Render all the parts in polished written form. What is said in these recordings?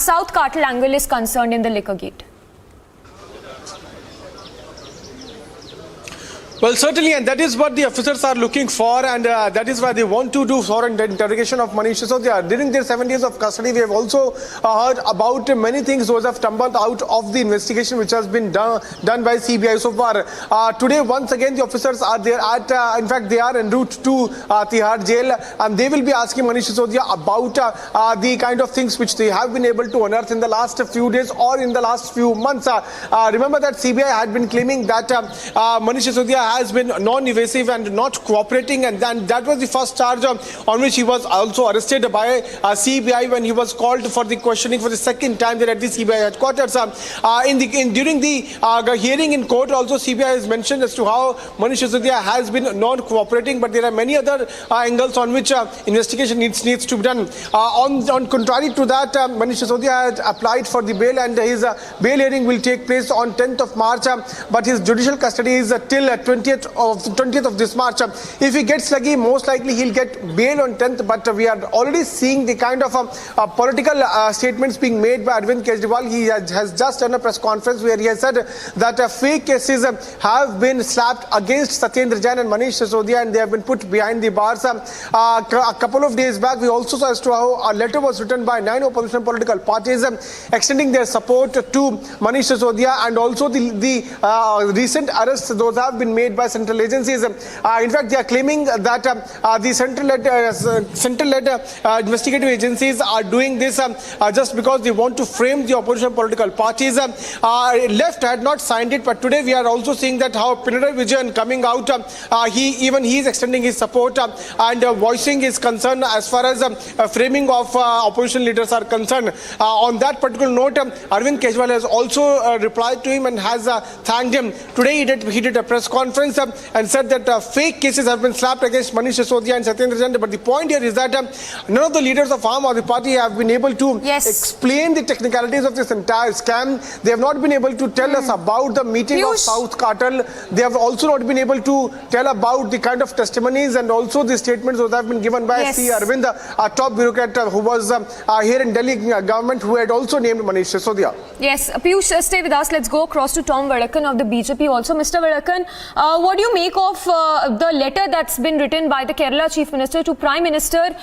South cartel angle is concerned in the liquor gate? Well, certainly, and that is what the officers are looking for, and that is why they want to do for the interrogation of Manish Sisodia. During their 7 days of custody, we have also heard about many things those have tumbled out of the investigation which has been done by CBI so far. Today, once again, the officers are there at, in fact, they are en route to Tihar Jail, and they will be asking Manish Sisodia about the kind of things which they have been able to unearth in the last few days or in the last few months. Remember that CBI had been claiming that Manish Sisodia has been non-evasive and not cooperating, and then that was the first charge on which he was also arrested by CBI when he was called for the questioning for the second time there at the CBI headquarters. During the hearing in court, also CBI has mentioned as to how Manish Sisodia has been non-cooperating, but there are many other angles on which investigation needs to be done. On contrary to that, Manish Sisodia had applied for the bail, and his bail hearing will take place on 10th of March, but his judicial custody is till 20th of this March. If he gets lucky, most likely he'll get bail on 10th, but we are already seeing the kind of political statements being made by Arvind Kejriwal. He has just done a press conference where he has said that fake cases have been slapped against Satyendra Jain and Manish Sisodia, and they have been put behind the bars. A couple of days back, we also saw as to how a letter was written by 9 opposition political parties extending their support to Manish Sisodia, and also the recent arrests those have been made by central agencies. In fact, they are claiming that the central-led investigative agencies are doing this just because they want to frame the opposition political parties. Left had not signed it, but today we are also seeing that how Kiren Rijiju coming out, he is extending his support and voicing his concern as far as framing of opposition leaders are concerned. On that particular note, Arvind Kejriwal has also replied to him and has thanked him. Today he did a press conference and said that fake cases have been slapped against Manish Sisodia and Satyendra Jain. But the point here is that none of the leaders of Aam Aadmi Party have been able to explain the technicalities of this entire scam. They have not been able to tell us about the meeting of South Cartel. They have also not been able to tell about the kind of testimonies and also the statements that have been given by C. Arvind, a top bureaucrat who was here in Delhi government, who had also named Manish Sisodia. Yes, Piyush, stay with us. Let's go across to Tom Vadakan of the BJP also. Mr. Vadakan, what do you make of the letter that's been written by the Kerala Chief Minister to Prime Minister,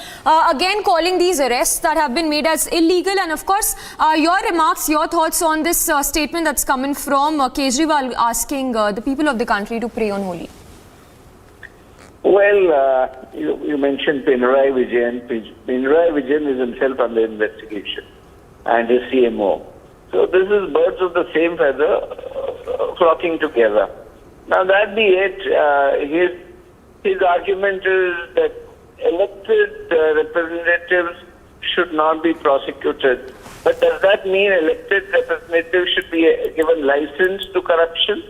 again calling these arrests that have been made as illegal? And of course, your remarks, your thoughts on this statement that's coming from Kejriwal asking the people of the country to pray on Holi. Well, you mentioned Pinarayi Vijayan. Pinarayi Vijayan is himself under investigation and his CMO. So this is birds of the same feather flocking together. Now that be it, his argument is that elected representatives should not be prosecuted. But does that mean elected representatives should be given license to corruption?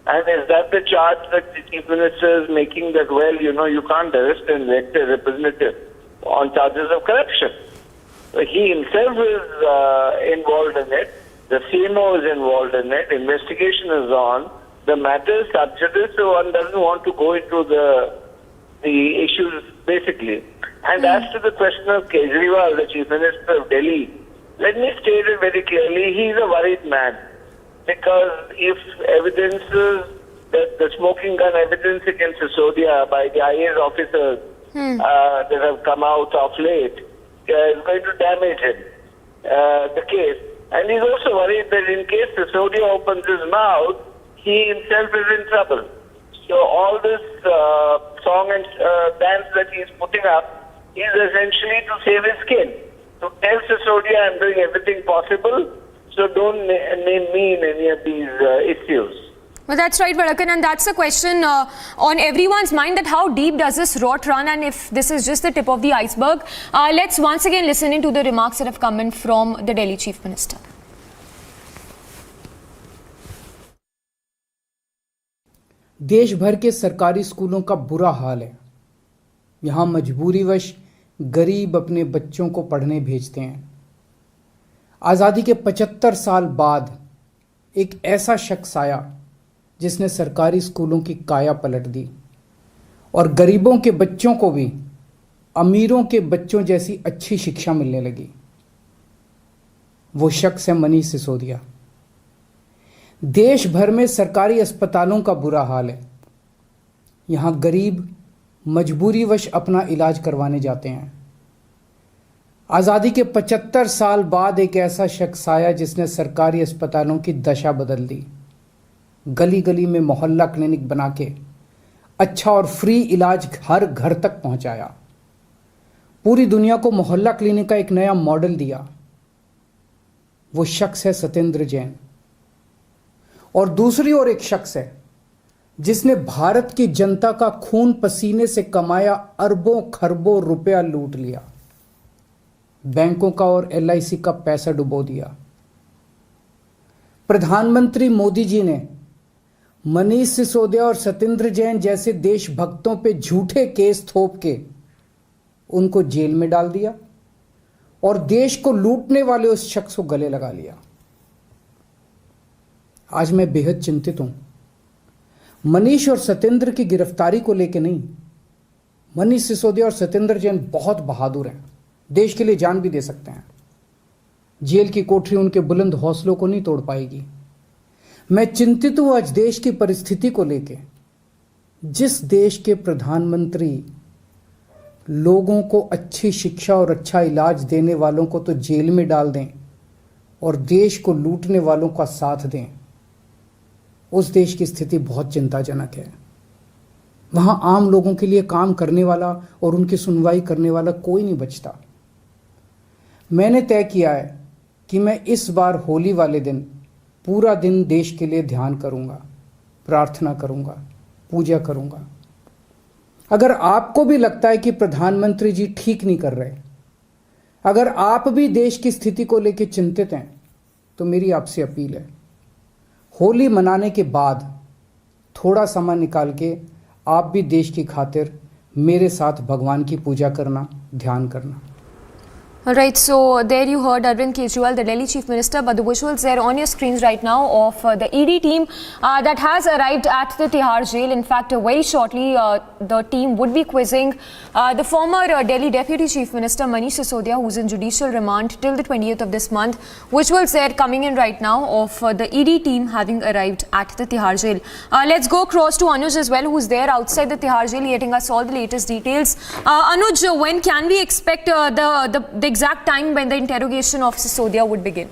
And is that the charge that the Chief Minister is making, that, well, you can't arrest an elected representative on charges of corruption? So he himself is involved in it. The CMO is involved in it. Investigation is on. The matter is sub judice, so one doesn't want to go into the issues basically. And as to the question of Kejriwal, the Chief Minister of Delhi, let me state it very clearly. He's a worried man, because if evidences, the smoking gun evidence against Sisodia by the IAS officers that have come out of late is going to damage him, the case. And he's also worried that in case Sisodia opens his mouth, he himself is in trouble. So all this song and dance that he's putting up is essentially to save his skin. To tell Sisodia, I'm doing everything possible, so don't name me in any of these issues. Well, that's right, Vadakan, and that's the question on everyone's mind, that how deep does this rot run, and if this is just the tip of the iceberg. Let's once again listen into the remarks that have come in from the Delhi Chief Minister. देश भर के सरकारी स्कूलों का बुरा हाल है। यहाँ मजबूरीवश गरीब अपने बच्चों को पढ़ने भेजते हैं। आज़ादी के 75 साल बाद एक ऐसा शख्स आया जिसने सरकारी स्कूलों की काया पलट दी और गरीबों के बच्चों को भी अमीरों के बच्चों जैसी अच्छी शिक्षा मिलने लगी। वो शख्स है मनीष सिसोदिया। देश भर में सरकारी अस्पतालों का बुरा हाल है। यहाँ गरीब मजबूरीवश अपना इलाज करवाने जाते हैं। आज़ादी के 75 साल बाद एक ऐसा शख्स आया जिसने सरकारी अस्पतालों की दशा बदल दी। गली गली में मोहल्ला क्लिनिक बना के अच्छा और फ्री इलाज हर घर तक पहुंचाया। पूरी दुनिया को मोहल्ला क्लिनिक का एक नया मॉडल दिया। वो शख्स है सत्येंद्र जैन। और दूसरी ओर एक शख्स है जिसने भारत की जनता का खून पसीने से कमाया अरबों खरबों रुपया लूट लिया, बैंकों का और LIC का पैसा डुबो दिया। प्रधानमंत्री मोदी जी ने मनीष सिसोदिया और सत्येंद्र जैन जैसे देशभक्तों पे झूठे केस थोप के उनको जेल में डाल दिया और देश को लूटने वाले उस शख्स को गले लगा लिया। आज मैं बेहद चिंतित हूं, मनीष और सत्येंद्र की गिरफ्तारी को लेकर नहीं। मनीष सिसोदिया और सत्येंद्र जैन बहुत बहादुर हैं, देश के लिए जान भी दे सकते हैं। जेल की कोठरी उनके बुलंद हौसलों को नहीं तोड़ पाएगी। मैं चिंतित हूं आज देश की परिस्थिति को लेकर। जिस देश के प्रधानमंत्री लोगों को अच्छी शिक्षा और अच्छा इलाज देने वालों को तो जेल में डाल दें और देश को लूटने वालों का साथ दें, उस देश की स्थिति बहुत चिंताजनक है। वहां आम लोगों के लिए काम करने वाला और उनकी सुनवाई करने वाला कोई नहीं बचता। मैंने तय किया है कि मैं इस बार होली वाले दिन पूरा दिन देश के लिए ध्यान करूंगा, प्रार्थना करूंगा, पूजा करूंगा। अगर आपको भी लगता है कि प्रधानमंत्री जी ठीक नहीं कर रहे, अगर आप भी देश की स्थिति को लेकर चिंतित हैं, तो मेरी आपसे अपील है, होली मनाने के बाद थोड़ा समय निकाल के आप भी देश की खातिर मेरे साथ भगवान की पूजा करना, ध्यान करना। Alright, so there you heard Arvind Kejriwal, the Delhi Chief Minister, but the visuals there on your screens right now of the ED team that has arrived at the Tihar Jail. In fact, very shortly the team would be quizzing the former Delhi Deputy Chief Minister Manish Sisodia, who's in judicial remand till the 20th of this month. Visuals there coming in right now of the ED team having arrived at the Tihar Jail. Let's go across to Anuj as well, who's there outside the Tihar Jail, getting us all the latest details. Anuj, when can we expect the exact time when the interrogation of Sisodia would begin?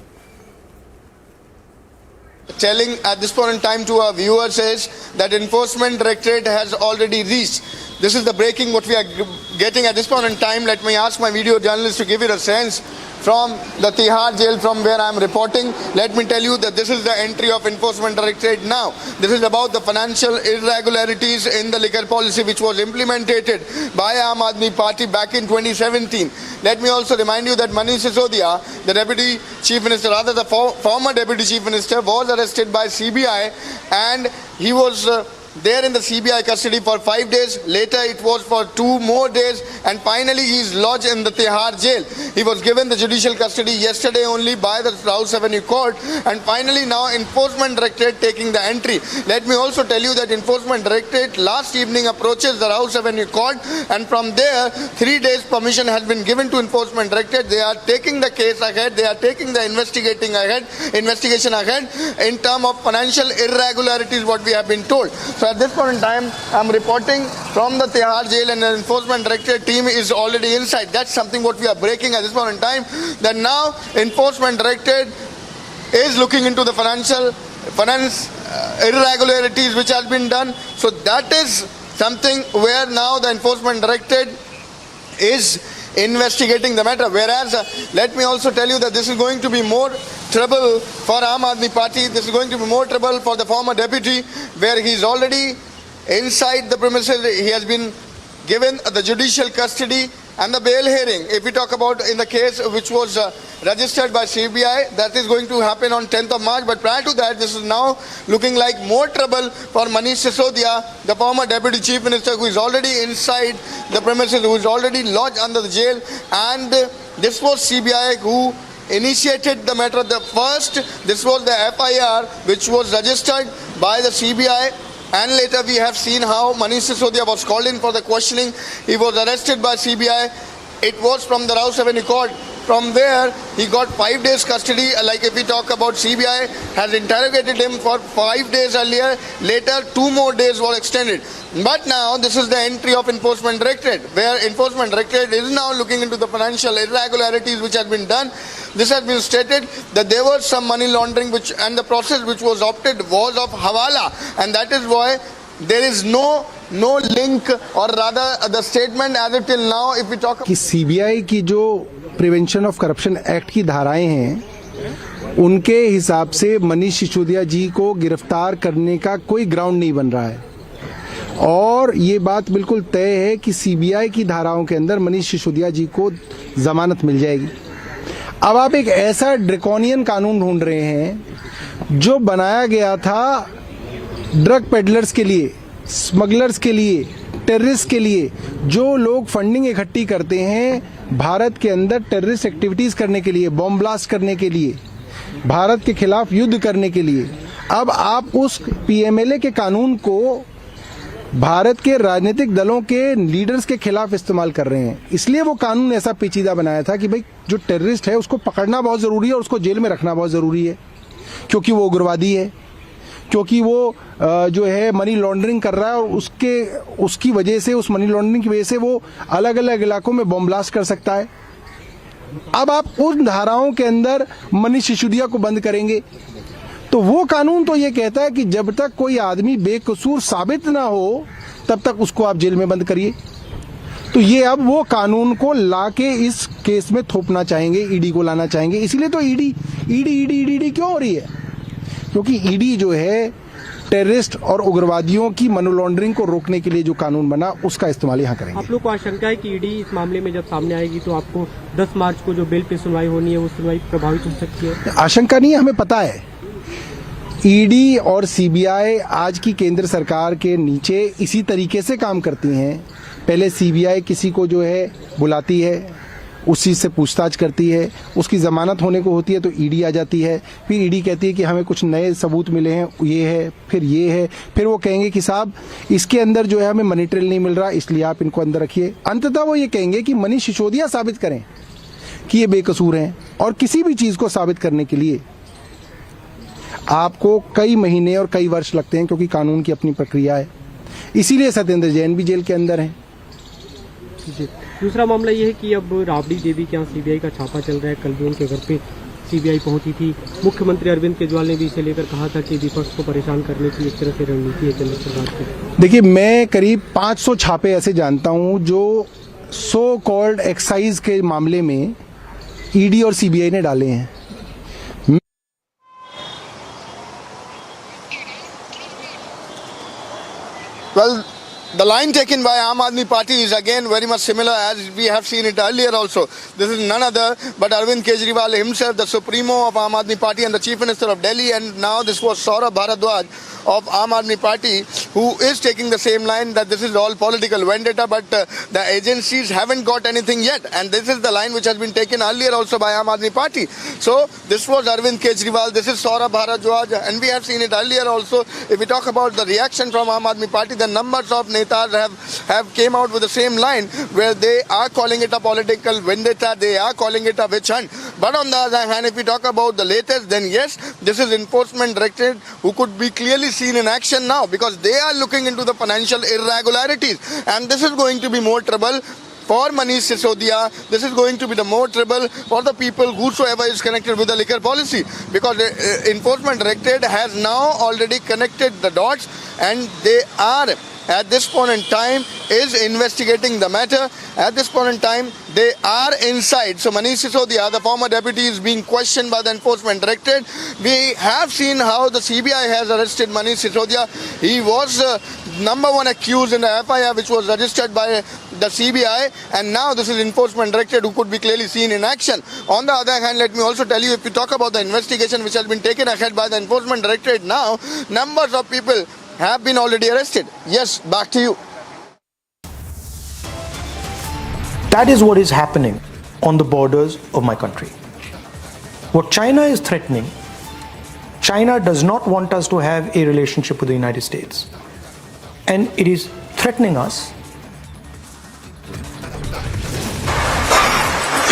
Telling at this point in time to our viewers is that Enforcement Directorate has already reached. This is the breaking what we are getting at this point in time. Let me ask my video journalist to give it a sense from the Tihar Jail from where I am reporting. Let me tell you that this is the entry of Enforcement Directorate now. This is about the financial irregularities in the liquor policy which was implemented by Aam Aadmi Party back in 2017. Let me also remind you that Manish Sisodia, the Deputy Chief Minister, rather the former Deputy Chief Minister, was arrested by CBI and he was there in the CBI custody for 5 days. Later it was for 2 more days and finally he is lodged in the Tihar Jail. He was given the judicial custody yesterday only by the Rouse Avenue Court and finally now Enforcement Directorate taking the entry. Let me also tell you that Enforcement Directorate last evening approaches the Rouse Avenue Court and from there 3 days permission has been given to Enforcement Directorate. They are taking the case ahead, they are taking the investigation ahead in terms of financial irregularities what we have been told. So at this point in time, I am reporting from the Tihar Jail and the Enforcement Directorate team is already inside. That's something what we are breaking at this point in time. That now Enforcement Directorate is looking into the finance irregularities which has been done. So that is something where now the Enforcement Directorate is investigating the matter. Whereas, let me also tell you that this is going to be more trouble for Aam Aadmi Party. This is going to be more trouble for the former deputy, where he is already inside the premises. He has been given the judicial custody and the bail hearing. If we talk about in the case which was registered by CBI, that is going to happen on 10th of March. But prior to that, this is now looking like more trouble for Manish Sisodia, the former Deputy Chief Minister, who is already inside the premises, who is already lodged under the jail. And this was CBI who initiated the matter. This was the FIR which was registered by the CBI. And later we have seen how Manish Sisodia was called in for the questioning. He was arrested by CBI. It was from the Rouse Avenue Court. From there, he got 5 days custody. Like if we talk about CBI, has interrogated him for 5 days earlier. Later, 2 more days were extended. But now, this is the entry of Enforcement Directorate, where Enforcement Directorate is now looking into the financial irregularities which has been done. This has been stated that there was some money laundering and the process which was opted was of Hawala, and that is why there is no link, or rather the statement as it till now, if we talk कि CBI की जो prevention of corruption act की धाराएं हैं, उनके हिसाब से मनीष सिसोदिया जी को गिरफ्तार करने का कोई ग्राउंड नहीं बन रहा है, और ये बात बिल्कुल तय है कि सीबीआई की धाराओं के अंदर मनीष सिसोदिया जी को जमानत मिल जाएगी। अब आप एक ऐसा ड्रैकोनियन कानून ढूंढ रहे हैं जो बनाया गया था ड्रग पेडलर्स के लिए, स्मगलर्स के लिए, टेररिस्ट के लिए, जो लोग फंडिंग इकट्ठी करते हैं भारत के अंदर टेररिस्ट एक्टिविटीज करने के लिए, बॉम्ब ब्लास्ट करने के लिए, भारत के खिलाफ युद्ध करने के लिए। अब आप उस पीएमएलए के कानून को भारत के राजनीतिक दलों के लीडर्स के खिलाफ इस्तेमाल कर रहे हैं। इसलिए वो कानून ऐसा पेचीदा बनाया था कि भाई जो टेररिस्ट है उसको पकड़ना बहुत जरूरी है और उसको जेल में रखना बहुत जरूरी है, क्योंकि वो उग्रवादी है, क्योंकि वो जो है मनी लॉन्ड्रिंग कर रहा है, और उसकी वजह से, उस मनी लॉन्ड्रिंग की वजह से वो अलग अलग इलाकों में बॉम्ब ब्लास्ट कर सकता है। अब आप उन धाराओं के अंदर मनीष सिसोदिया को बंद करेंगे, तो वो कानून तो ये कहता है कि जब तक कोई आदमी बेकसूर साबित ना हो तब तक उसको आप जेल में बंद करिए। तो ये अब वो कानून को लाके इस केस में थोपना चाहेंगे, ईडी को लाना चाहेंगे। इसीलिए तो ईडी क्यों हो रही है? क्योंकि ईडी जो है टेररिस्ट और उग्रवादियों की मनी लॉन्ड्रिंग को रोकने के लिए जो कानून बना, उसका इस्तेमाल यहाँ करेंगे। आप लोग को आशंका है कि ईडी इस मामले में जब सामने आएगी तो आपको 10 मार्च को जो बेल पे सुनवाई होनी है वो सुनवाई प्रभावित हो सकती है? आशंका नहीं है, हमें पता है ईडी और सीबीआई आज की केंद्र सरकार के नीचे इसी तरीके से काम करती हैं। पहले सीबीआई किसी को जो है बुलाती है, उस चीज़ से पूछताछ करती है, उसकी जमानत होने को होती है तो ईडी आ जाती है, फिर ईडी कहती है कि हमें कुछ नए सबूत मिले हैं, ये है, फिर ये है, फिर वो कहेंगे कि साहब इसके अंदर जो है हमें मनी ट्रेल नहीं मिल रहा, इसलिए आप इनको अंदर रखिए। अंततः वो ये कहेंगे कि मनीष सिसोदिया साबित करें कि ये बेकसूर हैं, और किसी भी चीज़ को साबित करने के लिए आपको कई महीने और कई वर्ष लगते हैं, क्योंकि कानून की अपनी प्रक्रिया है। इसीलिए सत्येंद्र जैन भी जेल के अंदर हैं। दूसरा मामला ये है कि अब राबड़ी देवी के यहाँ सीबीआई का छापा चल रहा है। कल भी उनके घर पे सीबीआई पहुंची थी। मुख्यमंत्री अरविंद केजरीवाल ने भी इसे लेकर कहा था कि विपक्ष को परेशान करने की एक तरह से रणनीति है केंद्र सरकार की। देखिए, मैं करीब 500 छापे ऐसे जानता हूं जो सो कॉल्ड एक्साइज के मामले में ईडी और सीबीआई ने डाले हैं। Well, the line taken by Aam Aadmi Party is again very much similar as we have seen it earlier also. This is none other but Arvind Kejriwal himself, the supremo of Aam Aadmi Party and the Chief Minister of Delhi, and now this was Saurabh Bharadwaj of Aam Aadmi Party, who is taking the same line that this is all political vendetta, but the agencies haven't got anything yet, and this is the line which has been taken earlier also by Aam Aadmi Party. So this was Arvind Kejriwal, this is Saurabh Bharadwaj, and we have seen it earlier also. If we talk about the reaction from Aam Aadmi Party, the numbers of netas have came out with the same line, where they are calling it a political vendetta, they are calling it a witch hunt. But on the other hand, if we talk about the latest, then yes, this is Enforcement Directorate who could be clearly seen in action now, because they are looking into the financial irregularities, and this is going to be more trouble for Manish Sisodia. This is going to be the more trouble for the people whosoever is connected with the liquor policy, because the Enforcement Directorate has now already connected the dots, and they are at this point in time is investigating the matter. At this point in time, they are inside. So Manish Sisodia, the former deputy, is being questioned by the Enforcement Directorate. We have seen how the CBI has arrested Manish Sisodia. He was number one accused in the FIR which was registered by the CBI, and now this is Enforcement Directorate who could be clearly seen in action. On the other hand, let me also tell you, if we talk about the investigation which has been taken ahead by the Enforcement Directorate now, numbers of people have been already arrested. Yes, back to you. That is what is happening on the borders of my country. What China is threatening, China does not want us to have a relationship with the United States. And it is threatening us.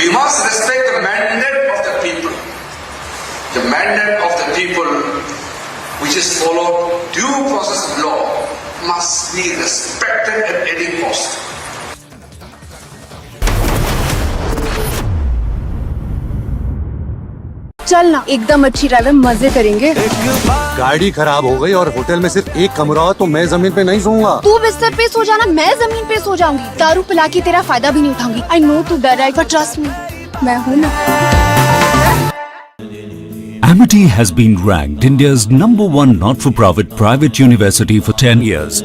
We must respect the mandate of the people. The mandate of the people, which is followed due process of law, must be respected at any cost. चल ना एकदम अच्छी drive है, मजे करेंगे। गाड़ी खराब हो गई और होटल में सिर्फ एक कमरा हो तो मैं जमीन पे नहीं सोऊंगा। तू बिस्तर पे सो जाना, मैं जमीन पे सो जाऊंगी। दारू पिला के तेरा फायदा भी नहीं उठाऊंगी। आई नो तू डर रहा है, but trust me, मैं हूँ ना। Amity has been ranked India's #1 not-for-profit private university for 10 years,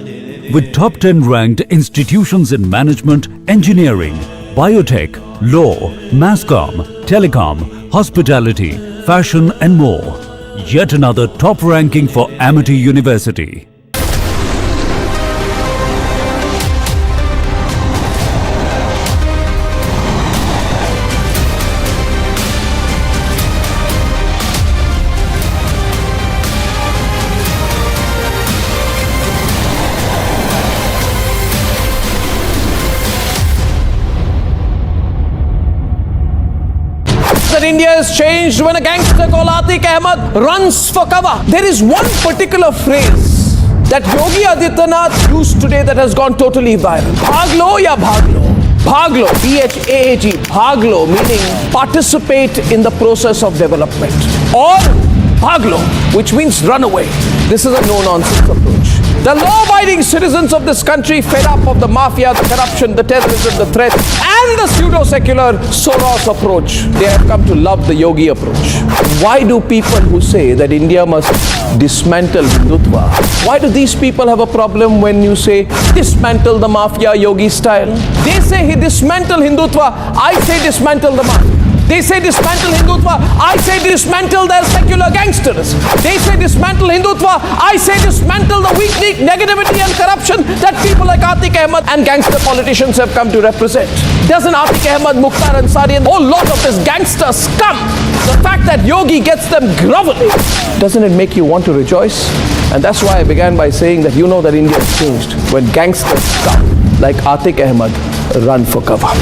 with top 10 ranked institutions in management, engineering, biotech, law, mass comm, telecom, hospitality, fashion and more. Yet another top ranking for Amity University. India is changed when a gangster called Atiq Ahmed runs for cover. There is one particular phrase that Yogi Adityanath used today that has gone totally viral. Bhaglo ya bhaglo. Bhaglo, B-H-A-G, bhaglo, meaning participate in the process of development. Or bhaglo, which means run away. This is a no-nonsense approach. The law-abiding citizens of this country, fed up of the mafia, the corruption, the terrorism, the threat, and the pseudo-secular Soros approach, they have come to love the Yogi approach. Why do people who say that India must dismantle Hindutva, why do these people have a problem when you say dismantle the mafia Yogi style? They say he dismantle Hindutva, I say dismantle the mafia. They say dismantle Hindutva, I say dismantle their secular gangsters. They say dismantle Hindutva, I say dismantle the weak negativity and corruption that people like Atiq Ahmed and gangster politicians have come to represent. Doesn't Atiq Ahmed, Mukhtar Ansari and a whole lot of this gangster scum, the fact that Yogi gets them groveling, doesn't it make you want to rejoice? And that's why I began by saying that you know that India has changed when gangster scum like Atiq Ahmed run for cover.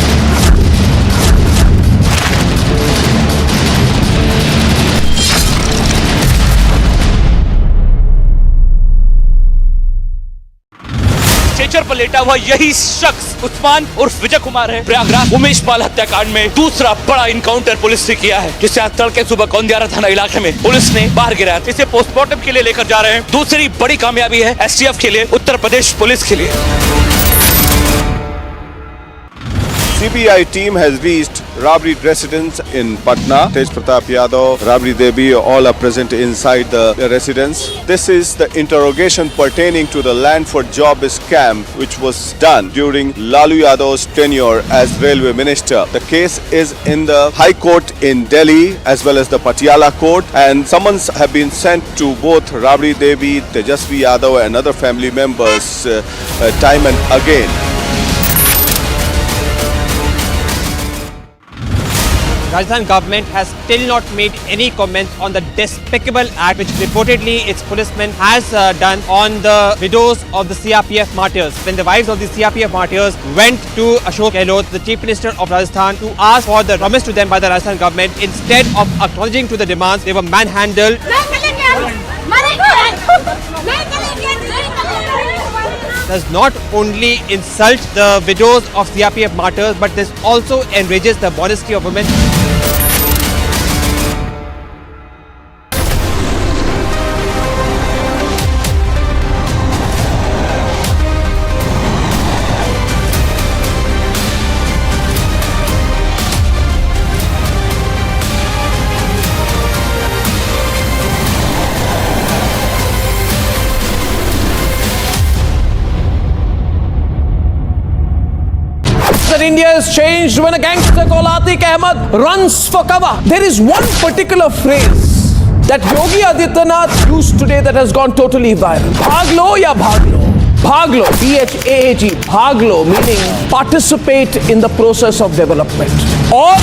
Stretcher पर लेटा हुआ यही शख्स उस्मान उर्फ विजय कुमार है। प्रयागराज उमेश पाल हत्याकांड में दूसरा बड़ा इनकाउंटर पुलिस ने किया है, जिसे आज तड़के सुबह कौंदियारा थाना इलाके में पुलिस ने बाहर गिराया। इसे पोस्टमार्टम के लिए लेकर जा रहे हैं। दूसरी बड़ी कामयाबी है एसटीएफ के लिए, उत्तर प्रदेश पुलिस के लिए। CBI team has reached Rabri residence in Patna. Tej Pratap Yadav, Rabri Devi, all are present inside the residence. This is the interrogation pertaining to the land for job scam which was done during Lalu Yadav's tenure as railway minister. The case is in the High Court in Delhi as well as the Patiala Court, and summons have been sent to both Rabri Devi, Tejasvi Yadav and other family members time and again. Rajasthan government has still not made any comments on the despicable act which reportedly its policemen has done on the widows of the CRPF martyrs. When the wives of the CRPF martyrs went to Ashok Gehlot, the Chief Minister of Rajasthan, to ask for the promise to them by the Rajasthan government, instead of acknowledging to the demands, they were manhandled. Does not only insult the widows of CRPF martyrs, but this also enrages the modesty of women. India is changed when a gangster called Atiq Ahmed runs for cover. There is one particular phrase that Yogi Adityanath used today that has gone totally viral. Bhaglo ya bhaglo. Bhaglo, B-H-A-G, bhaglo, meaning participate in the process of development. Or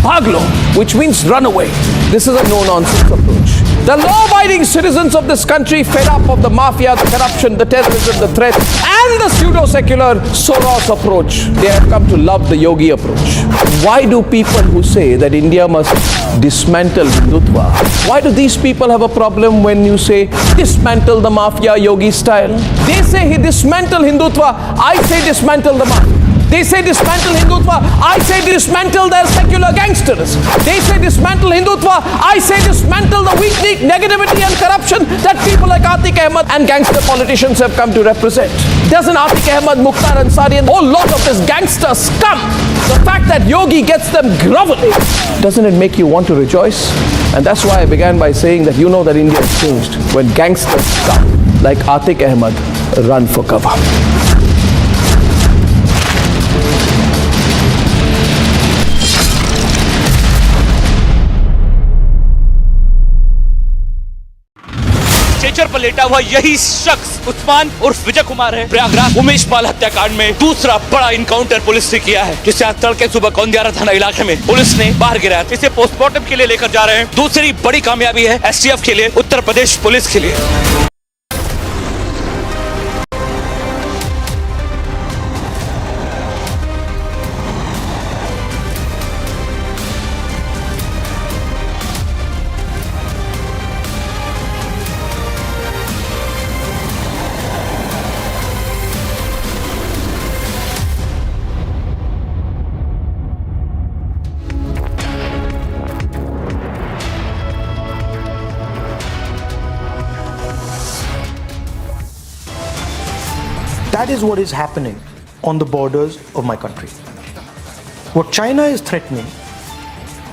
bhaglo, which means run away. This is a no-nonsense approach. The law-abiding citizens of this country, fed up of the mafia, the corruption, the terrorism, the threat, and the pseudo-secular Soros approach, they have come to love the Yogi approach. Why do people who say that India must dismantle Hindutva, why do these people have a problem when you say dismantle the mafia Yogi style? They say he dismantle Hindutva, I say dismantle the mafia. They say dismantle Hindutva, I say dismantle their secular gangsters. They say dismantle Hindutva, I say dismantle the weak negativity and corruption that people like Atiq Ahmed and gangster politicians have come to represent. Doesn't Atiq Ahmed, Mukhtar Ansari and a whole lot of this gangster scum, the fact that Yogi gets them groveling, doesn't it make you want to rejoice? And that's why I began by saying that you know that India has changed when gangster scum like Atiq Ahmed run for cover. Stretcher पर लेटा हुआ यही शख्स उस्मान उर्फ विजय कुमार है। प्रयागराज उमेश पाल हत्याकांड में दूसरा बड़ा इनकाउंटर पुलिस ने किया है, जिसे आज तड़के सुबह कौंदियारा थाना इलाके में पुलिस ने बाहर गिराया। इसे पोस्टमार्टम के लिए लेकर जा रहे हैं। दूसरी बड़ी कामयाबी है एसटीएफ के लिए, उत्तर प्रदेश पुलिस के लिए। That is what is happening on the borders of my country. What China is threatening,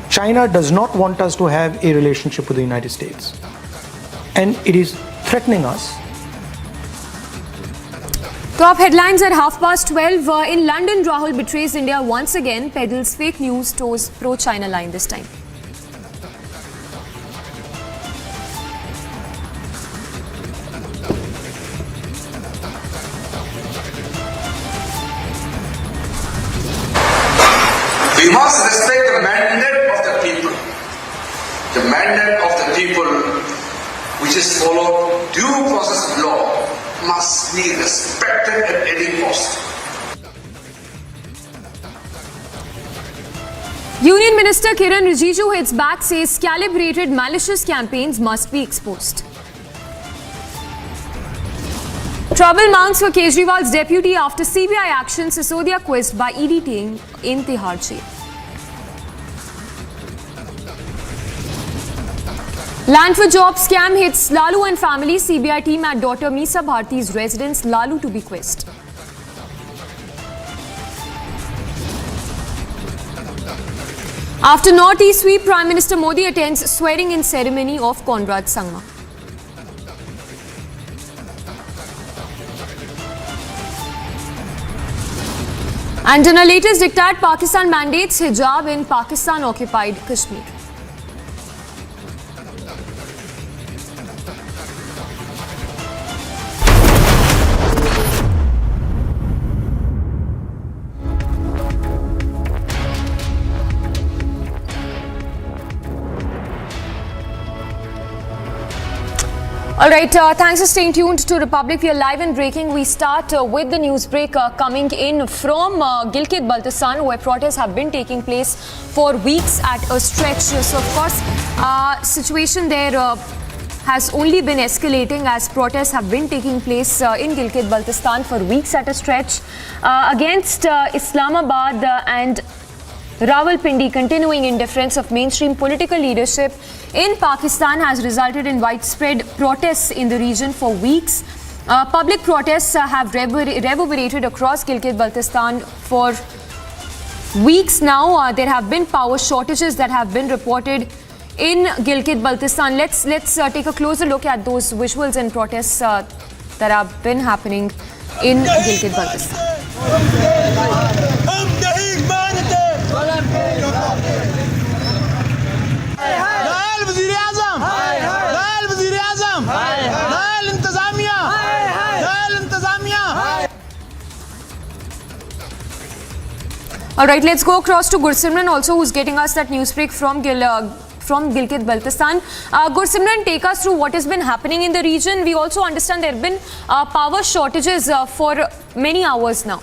China does not want us to have a relationship with the United States. And it is threatening us. Top headlines at 12:30. In London, Rahul betrays India once again, peddles fake news, toes pro-China line this time. We must respect the mandate of the people. The mandate of the people, which is followed due process of law, must be respected at any cost. Union Minister Kiren Rijiju hits back, says calibrated malicious campaigns must be exposed. Trouble mounts for Kejriwal's deputy after CBI action, Sisodia quizzed by ED team in Tihar Jail. Land for job scam hits Lalu and family. CBI team at daughter Misa Bharti's residence, Lalu to be quizzed. After Northeast sweep, Prime Minister Modi attends swearing-in ceremony of Conrad Sangma. And in a latest diktat, Pakistan mandates hijab in Pakistan-occupied Kashmir. All right, thanks for staying tuned to Republic. We are live and breaking. We start with the news break coming in from Gilgit-Baltistan, where protests have been taking place for weeks at a stretch. So, of course, situation there has only been escalating as protests have been taking place in Gilgit-Baltistan for weeks at a stretch against Islamabad and Rawalpindi. Continuing indifference of mainstream political leadership in Pakistan has resulted in widespread protests in the region for weeks. Public protests have reverberated across Gilgit-Baltistan for weeks now. There have been power shortages that have been reported in Gilgit-Baltistan. Let's take a closer look at those visuals and protests that have been happening in Gilgit-Baltistan. All right, let's go across to Gursimran also, who's getting us that news break from from Gilgit-Baltistan. Gursimran, take us through what has been happening in the region. We also understand there have been power shortages for many hours now.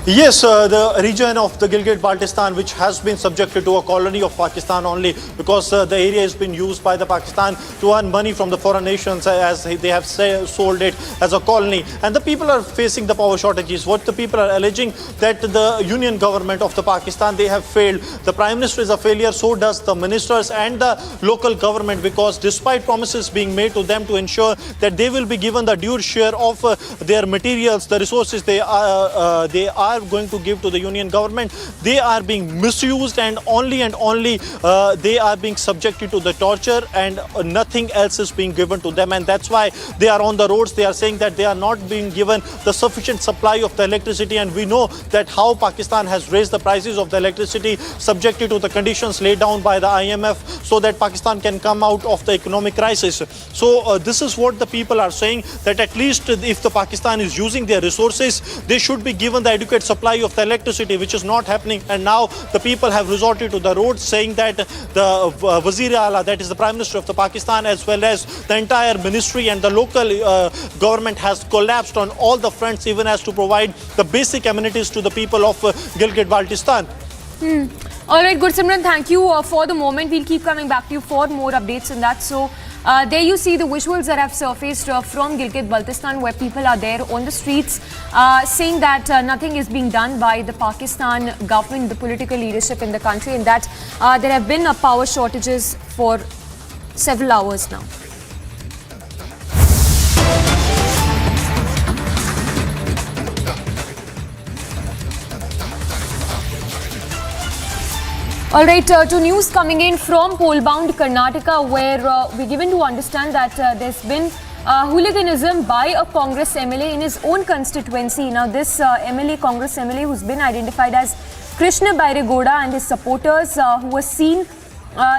Yes, the region of the Gilgit-Baltistan, which has been subjected to a colony of Pakistan only because the area has been used by the Pakistan to earn money from the foreign nations as they have sold it as a colony. And the people are facing the power shortages. What the people are alleging that the union government of the Pakistan, they have failed. The Prime Minister is a failure, so does the ministers and the local government, because despite promises being made to them to ensure that they will be given the due share of their materials, the resources they are going to give to the union government, they are being misused, and only they are being subjected to the torture, and nothing else is being given to them. And that's why they are on the roads. They are saying that they are not being given the sufficient supply of the electricity, and we know that how Pakistan has raised the prices of the electricity subjected to the conditions laid down by the IMF so that Pakistan can come out of the economic crisis. So this is what the people are saying, that at least if the Pakistan is using their resources, they should be given the adequate supply of the electricity, which is not happening. And now the people have resorted to the roads, saying that the Wazir-e-Ala, that is the Prime Minister of the Pakistan, as well as the entire ministry and the local government has collapsed on all the fronts, even as to provide the basic amenities to the people of Gilgit-Baltistan. All right, Gursimran, thank you for the moment. We'll keep coming back to you for more updates on that. So there you see the visuals that have surfaced from Gilgit-Baltistan, where people are there on the streets saying that nothing is being done by the Pakistan government, the political leadership in the country, and that there have been power shortages for several hours now. All right, to news coming in from poll-bound Karnataka, where we're given to understand that there's been hooliganism by a Congress MLA in his own constituency. Now, this Congress MLA who's been identified as Krishna Bairegowda and his supporters who were seen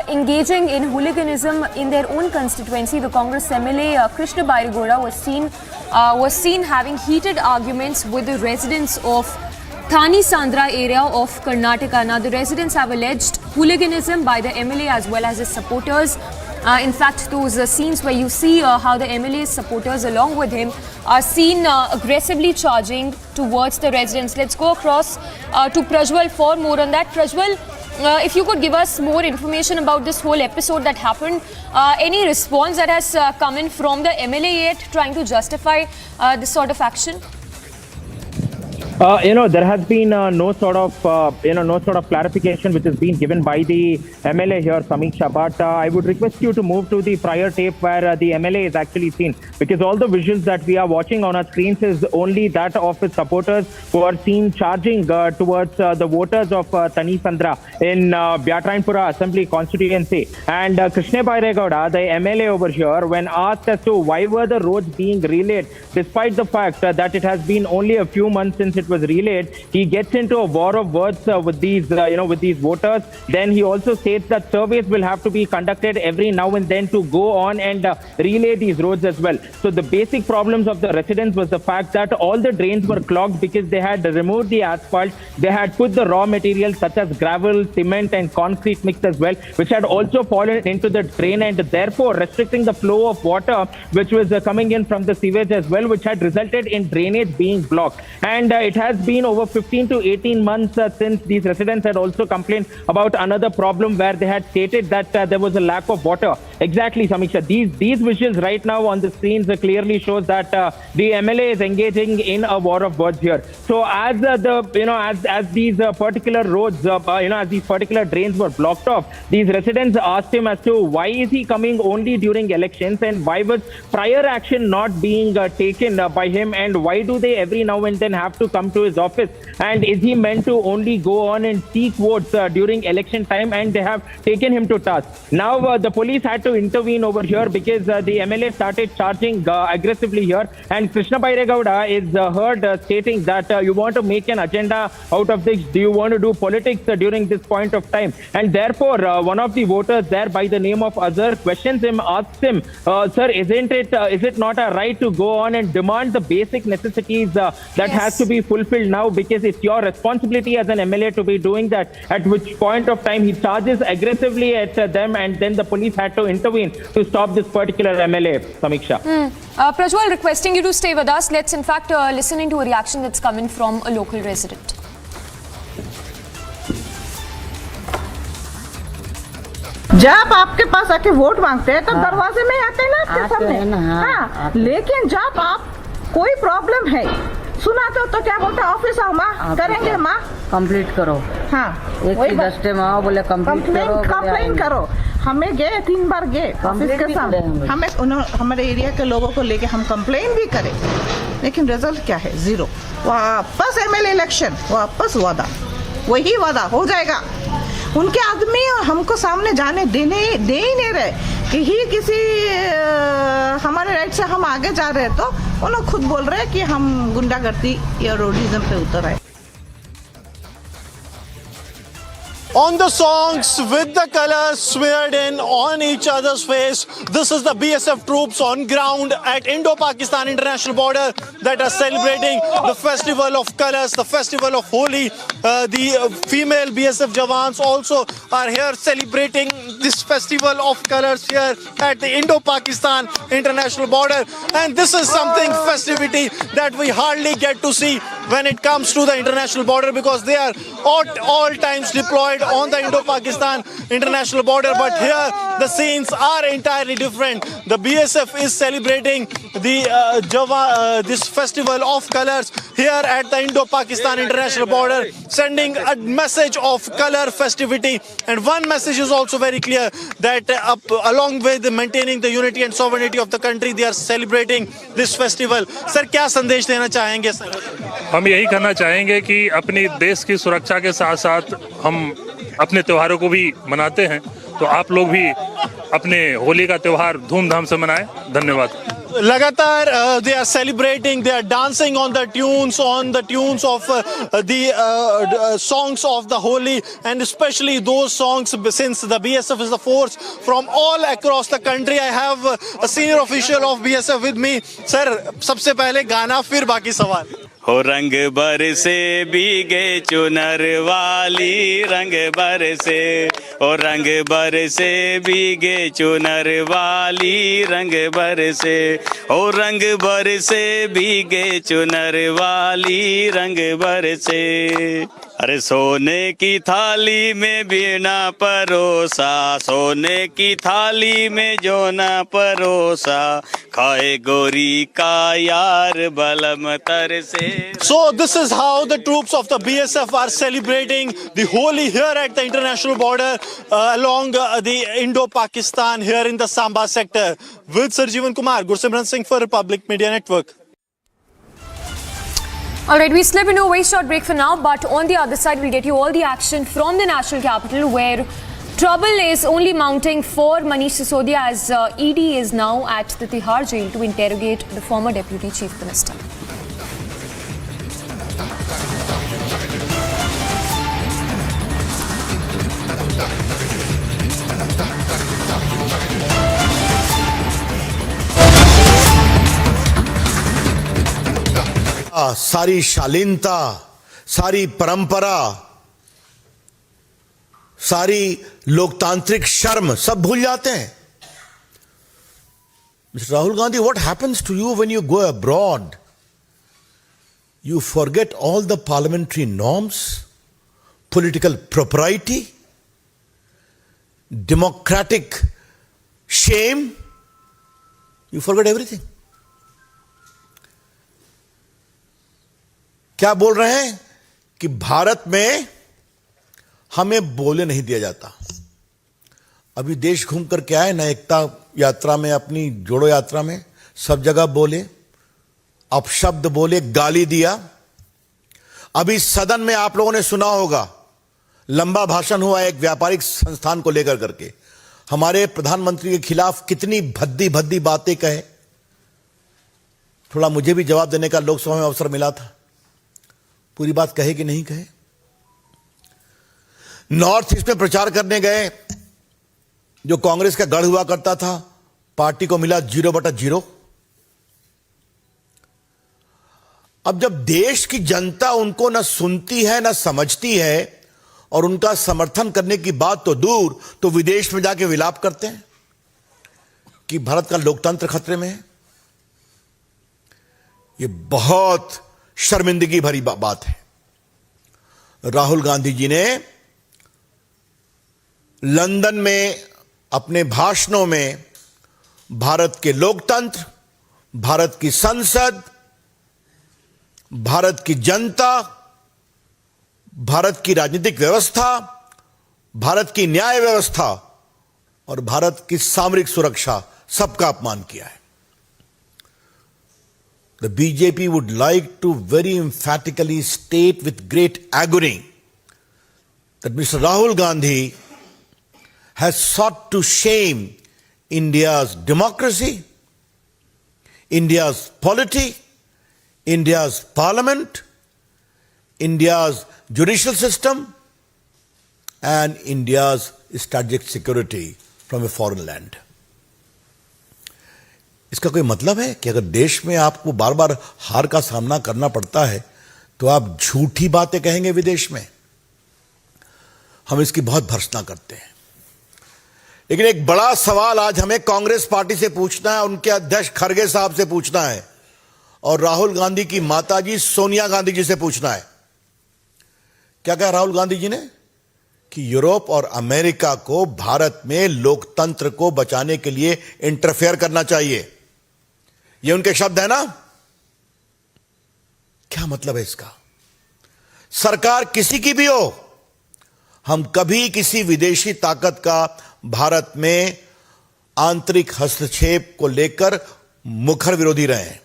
engaging in hooliganism in their own constituency. The Congress MLA Krishna Bairegowda was seen having heated arguments with the residents of Thani Sandra area of Karnataka. Now, the residents have alleged hooliganism by the MLA as well as his supporters. In fact, those scenes where you see how the MLA's supporters along with him are seen aggressively charging towards the residents. Let's go across to Prajwal for more on that. Prajwal, if you could give us more information about this whole episode that happened. Any response that has come in from the MLA yet trying to justify this sort of action? There has been no sort of clarification which has been given by the MLA here, Samiksha. But I would request you to move to the prior tape where the MLA is actually seen, because all the visuals that we are watching on our screens is only that of his supporters who are seen charging towards the voters of Thani Sandra in Byatrainpura Assembly constituency. And Krishna Bairegowda, the MLA over here, when asked as to why were the roads being relayed, despite the fact that it has been only a few months since it was relayed, he gets into a war of words with these voters. Then he also states that surveys will have to be conducted every now and then to go on and relay these roads as well. So the basic problems of the residents was the fact that all the drains were clogged because they had removed the asphalt. They had put the raw materials such as gravel, cement and concrete mix as well, which had also fallen into the drain, and therefore restricting the flow of water which was coming in from the sewage as well, which had resulted in drainage being blocked. And it has been over 15 to 18 months since these residents had also complained about another problem where they had stated that there was a lack of water. Exactly, Samiksha. These visuals right now on the screens clearly shows that the MLA is engaging in a war of words here. So as these particular roads, as these particular drains were blocked off, these residents asked him as to why is he coming only during elections, and why was prior action not being taken by him, and why do they every now and then have to come to his office, and is he meant to only go on and seek votes during election time, and they have taken him to task. Now the police had to intervene over here because the MLA started charging aggressively here, and Krishna Bairegowda is heard stating that you want to make an agenda out of this, do you want to do politics during this point of time? And therefore one of the voters there by the name of Azhar questions him, asks him, sir, is it not a right to go on and demand the basic necessities that has to be fulfilled fulfilled now because it's your responsibility as an MLA to be doing that. At which point of time he charges aggressively at them, and then the police had to intervene to stop this particular MLA. Samiksha. Prajwal, requesting you to stay with us. Let's in fact listen into a reaction that's coming from a local resident. जब आपके पास आके vote मांगते हैं तो दरवाजे में आते हैं ना आपके सामने। हाँ, लेकिन जब आप कोई प्रॉब्लम है सुना तो क्या बोलते हैं, ऑफिस आओ माँ, करेंगे माँ, कंप्लीट करो। हाँ, वही दस्ते में आओ, बोले कंप्लेन करो। हमें गए 3 बार गए ऑफिस के सामने, हमें हमारे एरिया के लोगों को लेके हम कंप्लेन भी करें, लेकिन रिजल्ट क्या है? 0। वापस MLA इलेक्शन, वापस वादा, वही वादा हो जाएगा। उनके आदमी हमको सामने जाने दे ही नहीं रहे कि ही किसी हमारे राइट से हम आगे जा रहे हैं, तो उन्होंने खुद बोल रहे हैं कि हम गुंडागर्दी या रोडिज्म पे उतर आए। On the songs with the colors smeared in on each other's face, this is the BSF troops on ground at Indo-Pakistan international border that are celebrating the festival of colors, the festival of Holi. The female BSF Jawans also are here celebrating this festival of colors here at the Indo-Pakistan international border, and this is something festivity that we hardly get to see when it comes to the international border, because they are at all times deployed on the Indo-Pakistan international border. But here the scenes are entirely different. The BSF is celebrating the this festival of colors here at the Indo-Pakistan international border, sending a message of color festivity. And one message is also very clear, that along with maintaining the unity and sovereignty of the country, they are celebrating this festival. Sir, क्या संदेश देना चाहेंगे sir? हम यही करना चाहेंगे कि अपनी देश की सुरक्षा के साथ साथ हम अपने त्योहारों को भी मनाते हैं, तो आप लोग भी अपने होली का त्योहार धूमधाम से मनाएं। धन्यवाद। लगातार they are celebrating, they are dancing on the tunes of the songs of the Holi, and especially those songs, since the BSF is the force from all across the country. I have a senior official of BSF with me. Sir, सबसे पहले गाना, फिर बाकी सवाल। हो रंग बरसे भीगे चुनर वाली, रंग बरसे, ओ रंग बरसे भीगे चुनर वाली, रंग बरसे, ओ रंग बरसे भीगे चुनर वाली, रंग बरसे। अरे सोने की थाली में बीना परोसा, सोने की थाली में जो ना परोसा, खाए गोरी का यार बलम तरसे। So this is how the troops of the BSF are celebrating the Holi here at the international border along the Indo-Pakistan here in the Samba sector. With Sir Jeevan Kumar, Gursimran Singh for Republic Media Network. Alright, we slip into a very short break for now, but on the other side we'll get you all the action from the national capital, where trouble is only mounting for Manish Sisodia as ED is now at the Tihar Jail to interrogate the former Deputy Chief Minister. सारी शालीनता, सारी परंपरा, सारी लोकतांत्रिक शर्म सब भूल जाते हैं। Mr. Rahul Gandhi, what happens to you when you go abroad? You forget all the parliamentary norms, political propriety, democratic shame. You forget everything. क्या बोल रहे हैं कि भारत में हमें बोले नहीं दिया जाता। अभी देश घूम कर के आए ना, एकता यात्रा में, अपनी जोड़ो यात्रा में, सब जगह बोले, अपशब्द बोले, गाली दिया। अभी सदन में आप लोगों ने सुना होगा, लंबा भाषण हुआ एक व्यापारिक संस्थान को लेकर करके, हमारे प्रधानमंत्री के खिलाफ कितनी भद्दी भद्दी बातें कहे। थोड़ा मुझे भी जवाब देने का लोकसभा में अवसर मिला था, पूरी बात कहे कि नहीं कहे। नॉर्थ ईस्ट में प्रचार करने गए, जो कांग्रेस का गढ़ हुआ करता था, पार्टी को मिला 0/0। अब जब देश की जनता उनको न सुनती है न समझती है और उनका समर्थन करने की बात तो दूर, तो विदेश में जाके विलाप करते हैं कि भारत का लोकतंत्र खतरे में है। ये बहुत शर्मिंदगी भरी बात है। राहुल गांधी जी ने लंदन में अपने भाषणों में भारत के लोकतंत्र, भारत की संसद, भारत की जनता, भारत की राजनीतिक व्यवस्था, भारत की न्याय व्यवस्था और भारत की सामरिक सुरक्षा सबका अपमान किया है। The BJP would like to very emphatically state with great agony that Mr. Rahul Gandhi has sought to shame India's democracy, India's polity, India's parliament, India's judicial system, and India's strategic security from a foreign land. इसका कोई मतलब है कि अगर देश में आपको बार बार हार का सामना करना पड़ता है तो आप झूठी बातें कहेंगे विदेश में? हम इसकी बहुत भर्त्सना करते हैं। लेकिन एक बड़ा सवाल आज हमें कांग्रेस पार्टी से पूछना है, उनके अध्यक्ष खड़गे साहब से पूछना है और राहुल गांधी की माताजी सोनिया गांधी जी से पूछना है। क्या कहा राहुल गांधी जी ने? कि यूरोप और अमेरिका को भारत में लोकतंत्र को बचाने के लिए इंटरफेयर करना चाहिए। ये उनके शब्द है ना? क्या मतलब है इसका? सरकार किसी की भी हो, हम कभी किसी विदेशी ताकत का भारत में आंतरिक हस्तक्षेप को लेकर मुखर विरोधी रहे हैं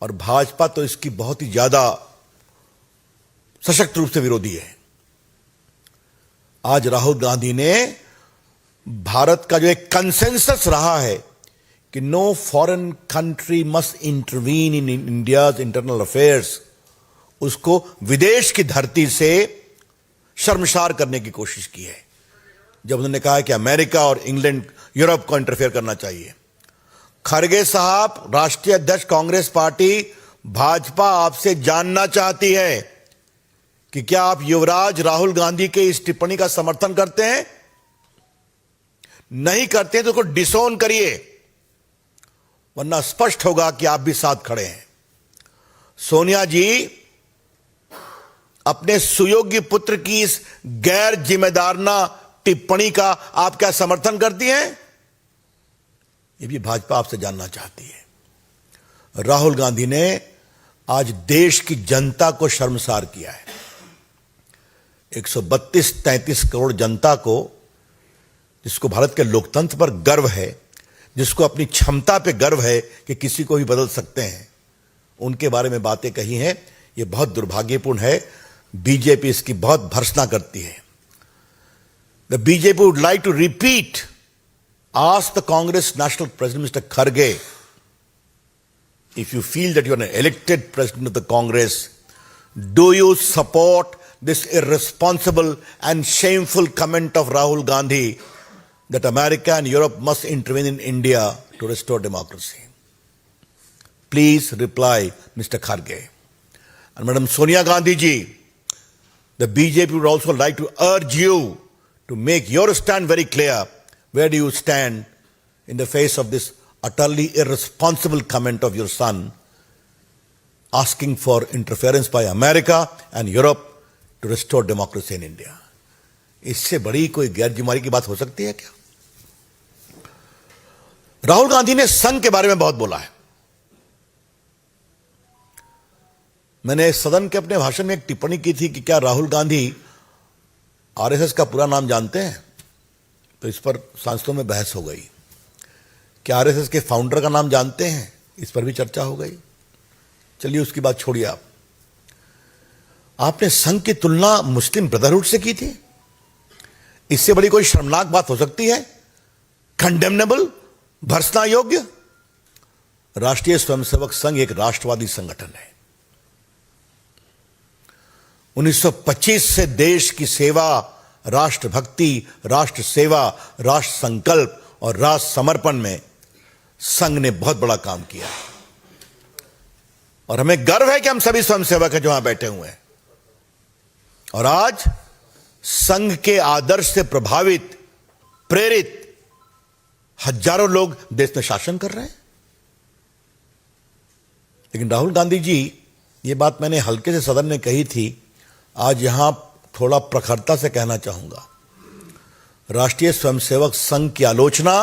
और भाजपा तो इसकी बहुत ही ज्यादा सशक्त रूप से विरोधी है। आज राहुल गांधी ने भारत का जो एक कंसेंसस रहा है कि no foreign country must intervene in India's internal affairs, उसको विदेश की धरती से शर्मसार करने की कोशिश की है जब उन्होंने कहा कि अमेरिका और इंग्लैंड यूरोप को इंटरफेयर करना चाहिए। खड़गे साहब, राष्ट्रीय अध्यक्ष कांग्रेस पार्टी, भाजपा आपसे जानना चाहती है कि क्या आप युवराज राहुल गांधी के इस टिप्पणी का समर्थन करते हैं? नहीं करते हैं तो उसको डिसोन करिए, वरना स्पष्ट होगा कि आप भी साथ खड़े हैं। सोनिया जी, अपने सुयोग्य पुत्र की इस गैर जिम्मेदाराना टिप्पणी का आप क्या समर्थन करती हैं? ये भी भाजपा आपसे जानना चाहती है। राहुल गांधी ने आज देश की जनता को शर्मसार किया है। 132-33 करोड़ जनता को, जिसको भारत के लोकतंत्र पर गर्व है, जिसको अपनी क्षमता पे गर्व है कि किसी को भी बदल सकते हैं, उनके बारे में बातें कही हैं, ये बहुत दुर्भाग्यपूर्ण है। बीजेपी इसकी बहुत भर्त्सना करती है। The BJP would like to repeat, ask the Congress National President Mr. Kharge, if you feel that you are an elected president of the Congress, do you support this irresponsible and shameful comment of Rahul Gandhi that America and Europe must intervene in India to restore democracy? Please reply, Mr. Kharge. And Madam Sonia Gandhi ji, the BJP would also like to urge you to make your stand very clear. Where do you stand in the face of this utterly irresponsible comment of your son asking for interference by America and Europe to restore democracy in India? इससे बड़ी कोई गैर जिम्मेदारी की बात हो सकती है क्या? राहुल गांधी ने संघ के बारे में बहुत बोला है। मैंने सदन के अपने भाषण में एक टिप्पणी की थी कि क्या राहुल गांधी आरएसएस का पूरा नाम जानते हैं? तो इस पर सांसदों में बहस हो गई। क्या आरएसएस के फाउंडर का नाम जानते हैं? इस पर भी चर्चा हो गई। चलिए उसकी बात छोड़िए। आपने संघ की तुलना मुस्लिम ब्रदरहुड से की थी। इससे बड़ी कोई शर्मनाक बात हो सकती है? कंडेमनेबल, भर्त्सना योग्य। राष्ट्रीय स्वयंसेवक संघ एक राष्ट्रवादी संगठन है। 1925 से देश की सेवा, राष्ट्रभक्ति, राष्ट्र सेवा, राष्ट्र संकल्प और राष्ट्र समर्पण में संघ ने बहुत बड़ा काम किया। और हमें गर्व है कि हम सभी स्वयंसेवक हैं जो यहां बैठे हुए हैं। और आज संघ के आदर्श से प्रभावित, प्रेरित हजारों लोग देश में शासन कर रहे हैं। लेकिन राहुल गांधी जी, ये बात मैंने हल्के से सदन में कही थी, आज यहां थोड़ा प्रखरता से कहना चाहूंगा। राष्ट्रीय स्वयंसेवक संघ की आलोचना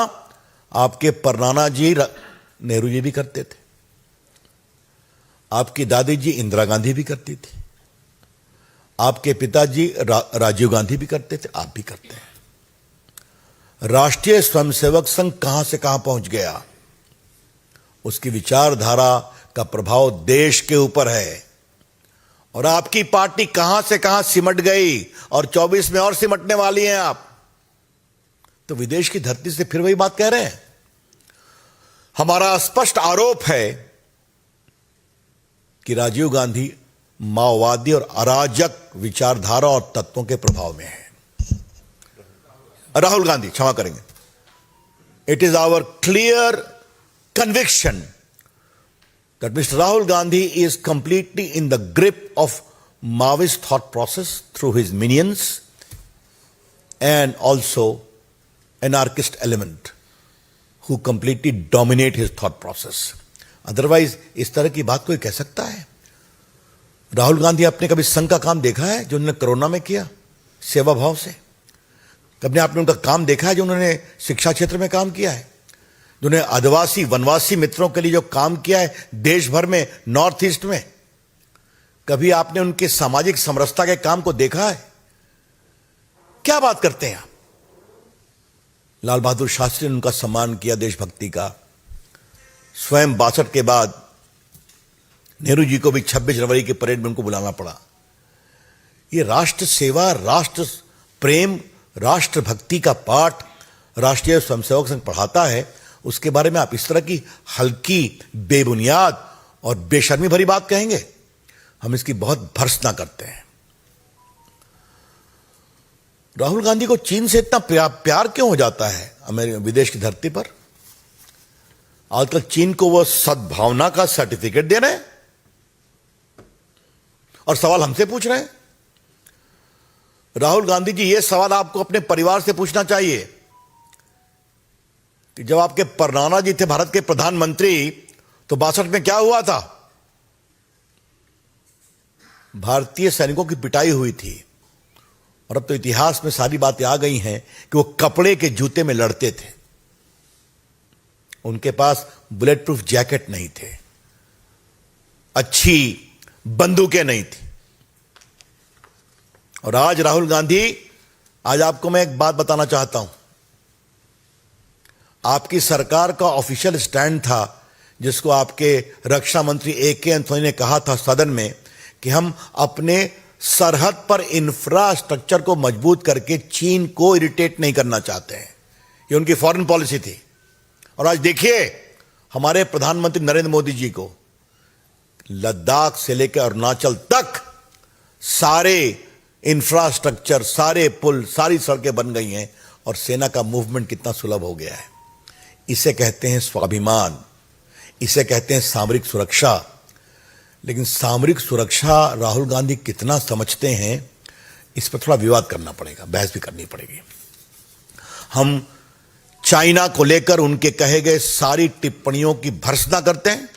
आपके परनाना जी नेहरू जी भी करते थे, आपकी दादी जी इंदिरा गांधी भी करती थी, आपके पिताजी राजीव गांधी भी करते थे, आप भी करते हैं। राष्ट्रीय स्वयंसेवक संघ कहां से कहां पहुंच गया, उसकी विचारधारा का प्रभाव देश के ऊपर है। और आपकी पार्टी कहां से कहां सिमट गई और 24 में और सिमटने वाली हैं आप। तो विदेश की धरती से फिर वही बात कह रहे हैं। हमारा स्पष्ट आरोप है कि राजीव गांधी माओवादी और अराजक विचारधारा और तत्वों के प्रभाव में है। राहुल गांधी, क्षमा करेंगे, it is our clear conviction that Mr. Rahul Gandhi is completely in the grip of Maoist thought process through his minions and also anarchist element who completely dominate his thought process. Otherwise, इस तरह की बात कोई कह सकता है? राहुल गांधी आपने कभी संघ का काम देखा है जो उन्होंने कोरोना में किया सेवा भाव से? कभी आपने उनका काम देखा है जो उन्होंने शिक्षा क्षेत्र में काम किया है, जिन्होंने आदिवासी वनवासी मित्रों के लिए जो काम किया है देश भर में, नॉर्थ ईस्ट में? कभी आपने उनके सामाजिक समरसता के काम को देखा है? क्या बात करते हैं आप? लाल बहादुर शास्त्री ने उनका सम्मान किया देशभक्ति का। स्वयं 62 के बाद नेहरू जी को भी 26 जनवरी के परेड में उनको बुलाना पड़ा। ये राष्ट्र सेवा, राष्ट्र प्रेम, राष्ट्रभक्ति का पाठ राष्ट्रीय स्वयंसेवक संघ पढ़ाता है, उसके बारे में आप इस तरह की हल्की, बेबुनियाद और बेशर्मी भरी बात कहेंगे? हम इसकी बहुत भर्त्सना करते हैं। राहुल गांधी को चीन से इतना प्यार क्यों हो जाता है अमेरिका विदेश की धरती पर? आजकल चीन को वो सद्भावना का सर्टिफिकेट दे रहे हैं और सवाल हमसे पूछ रहे हैं। राहुल गांधी जी, ये सवाल आपको अपने परिवार से पूछना चाहिए कि जब आपके परनाना जी थे भारत के प्रधानमंत्री, तो 62 में क्या हुआ था? भारतीय सैनिकों की पिटाई हुई थी। और अब तो इतिहास में सारी बातें आ गई हैं कि वो कपड़े के जूते में लड़ते थे, उनके पास बुलेट प्रूफ जैकेट नहीं थे, अच्छी बंदूकें नहीं थी। और आज राहुल गांधी, आज आपको मैं एक बात बताना चाहता हूं। आपकी सरकार का ऑफिशियल स्टैंड था, जिसको आपके रक्षा मंत्री AK एंथोनी ने कहा था सदन में, कि हम अपने सरहद पर इंफ्रास्ट्रक्चर को मजबूत करके चीन को इरिटेट नहीं करना चाहते हैं। ये उनकी फॉरेन पॉलिसी थी। और आज देखिए हमारे प्रधानमंत्री नरेंद्र मोदी जी को लद्दाख से लेकर अरुणाचल तक सारे इंफ्रास्ट्रक्चर, सारे पुल, सारी सड़कें बन गई हैं और सेना का मूवमेंट कितना सुलभ हो गया है। इसे कहते हैं स्वाभिमान, इसे कहते हैं सामरिक सुरक्षा। लेकिन सामरिक सुरक्षा राहुल गांधी कितना समझते हैं, इस पर थोड़ा विवाद करना पड़ेगा, बहस भी करनी पड़ेगी। हम चाइना को लेकर उनके कहे गए सारी टिप्पणियों की भर्त्सना करते हैं।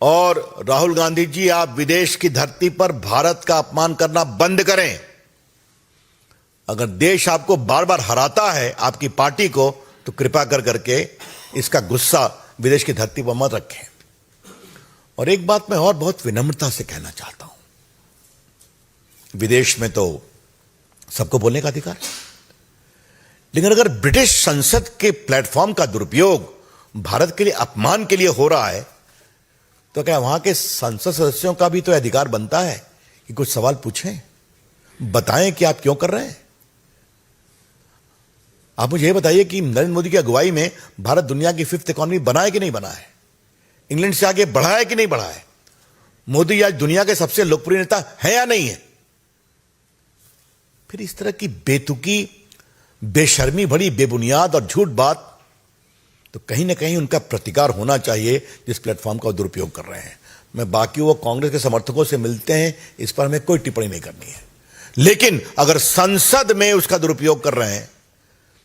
और राहुल गांधी जी, आप विदेश की धरती पर भारत का अपमान करना बंद करें। अगर देश आपको बार बार हराता है, आपकी पार्टी को, तो कृपया कर करके इसका गुस्सा विदेश की धरती पर मत रखें। और एक बात मैं और बहुत विनम्रता से कहना चाहता हूं, विदेश में तो सबको बोलने का अधिकार है, लेकिन अगर ब्रिटिश संसद के प्लेटफॉर्म का दुरुपयोग भारत के लिए अपमान के लिए हो रहा है, तो क्या वहां के संसद सदस्यों का भी तो अधिकार बनता है कि कुछ सवाल पूछें, बताएं कि आप क्यों कर रहे हैं। आप मुझे यह बताइए कि नरेंद्र मोदी की अगुवाई में भारत दुनिया की 5th इकॉनमी बना है कि नहीं बना है? इंग्लैंड से आगे बढ़ा है कि नहीं बढ़ा है? मोदी आज दुनिया के सबसे लोकप्रिय नेता है या नहीं है? फिर इस तरह की बेतुकी, बेशर्मी भरी, बेबुनियाद और झूठ बात तो कहीं ना कहीं उनका प्रतिकार होना चाहिए जिस प्लेटफॉर्म का दुरुपयोग कर रहे हैं। मैं बाकी वो कांग्रेस के समर्थकों से मिलते हैं, इस पर हमें कोई टिप्पणी नहीं करनी है, लेकिन अगर संसद में उसका दुरुपयोग कर रहे हैं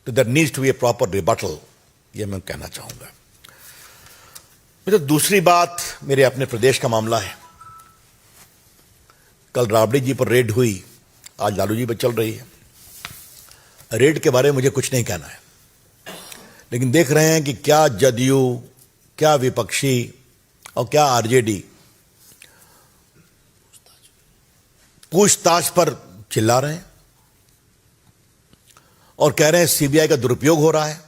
तो there needs to be a proper rebuttal, यह मैं कहना चाहूंगा। तो दूसरी बात मेरे अपने प्रदेश का मामला है। कल राबड़ी जी पर रेड हुई, आज लालू जी पर चल रही है। रेड के बारे में मुझे कुछ नहीं कहना है, लेकिन देख रहे हैं कि क्या जदयू, क्या विपक्षी और क्या आरजेडी पूछताछ पर चिल्ला रहे हैं और कह रहे हैं सीबीआई का दुरुपयोग हो रहा है।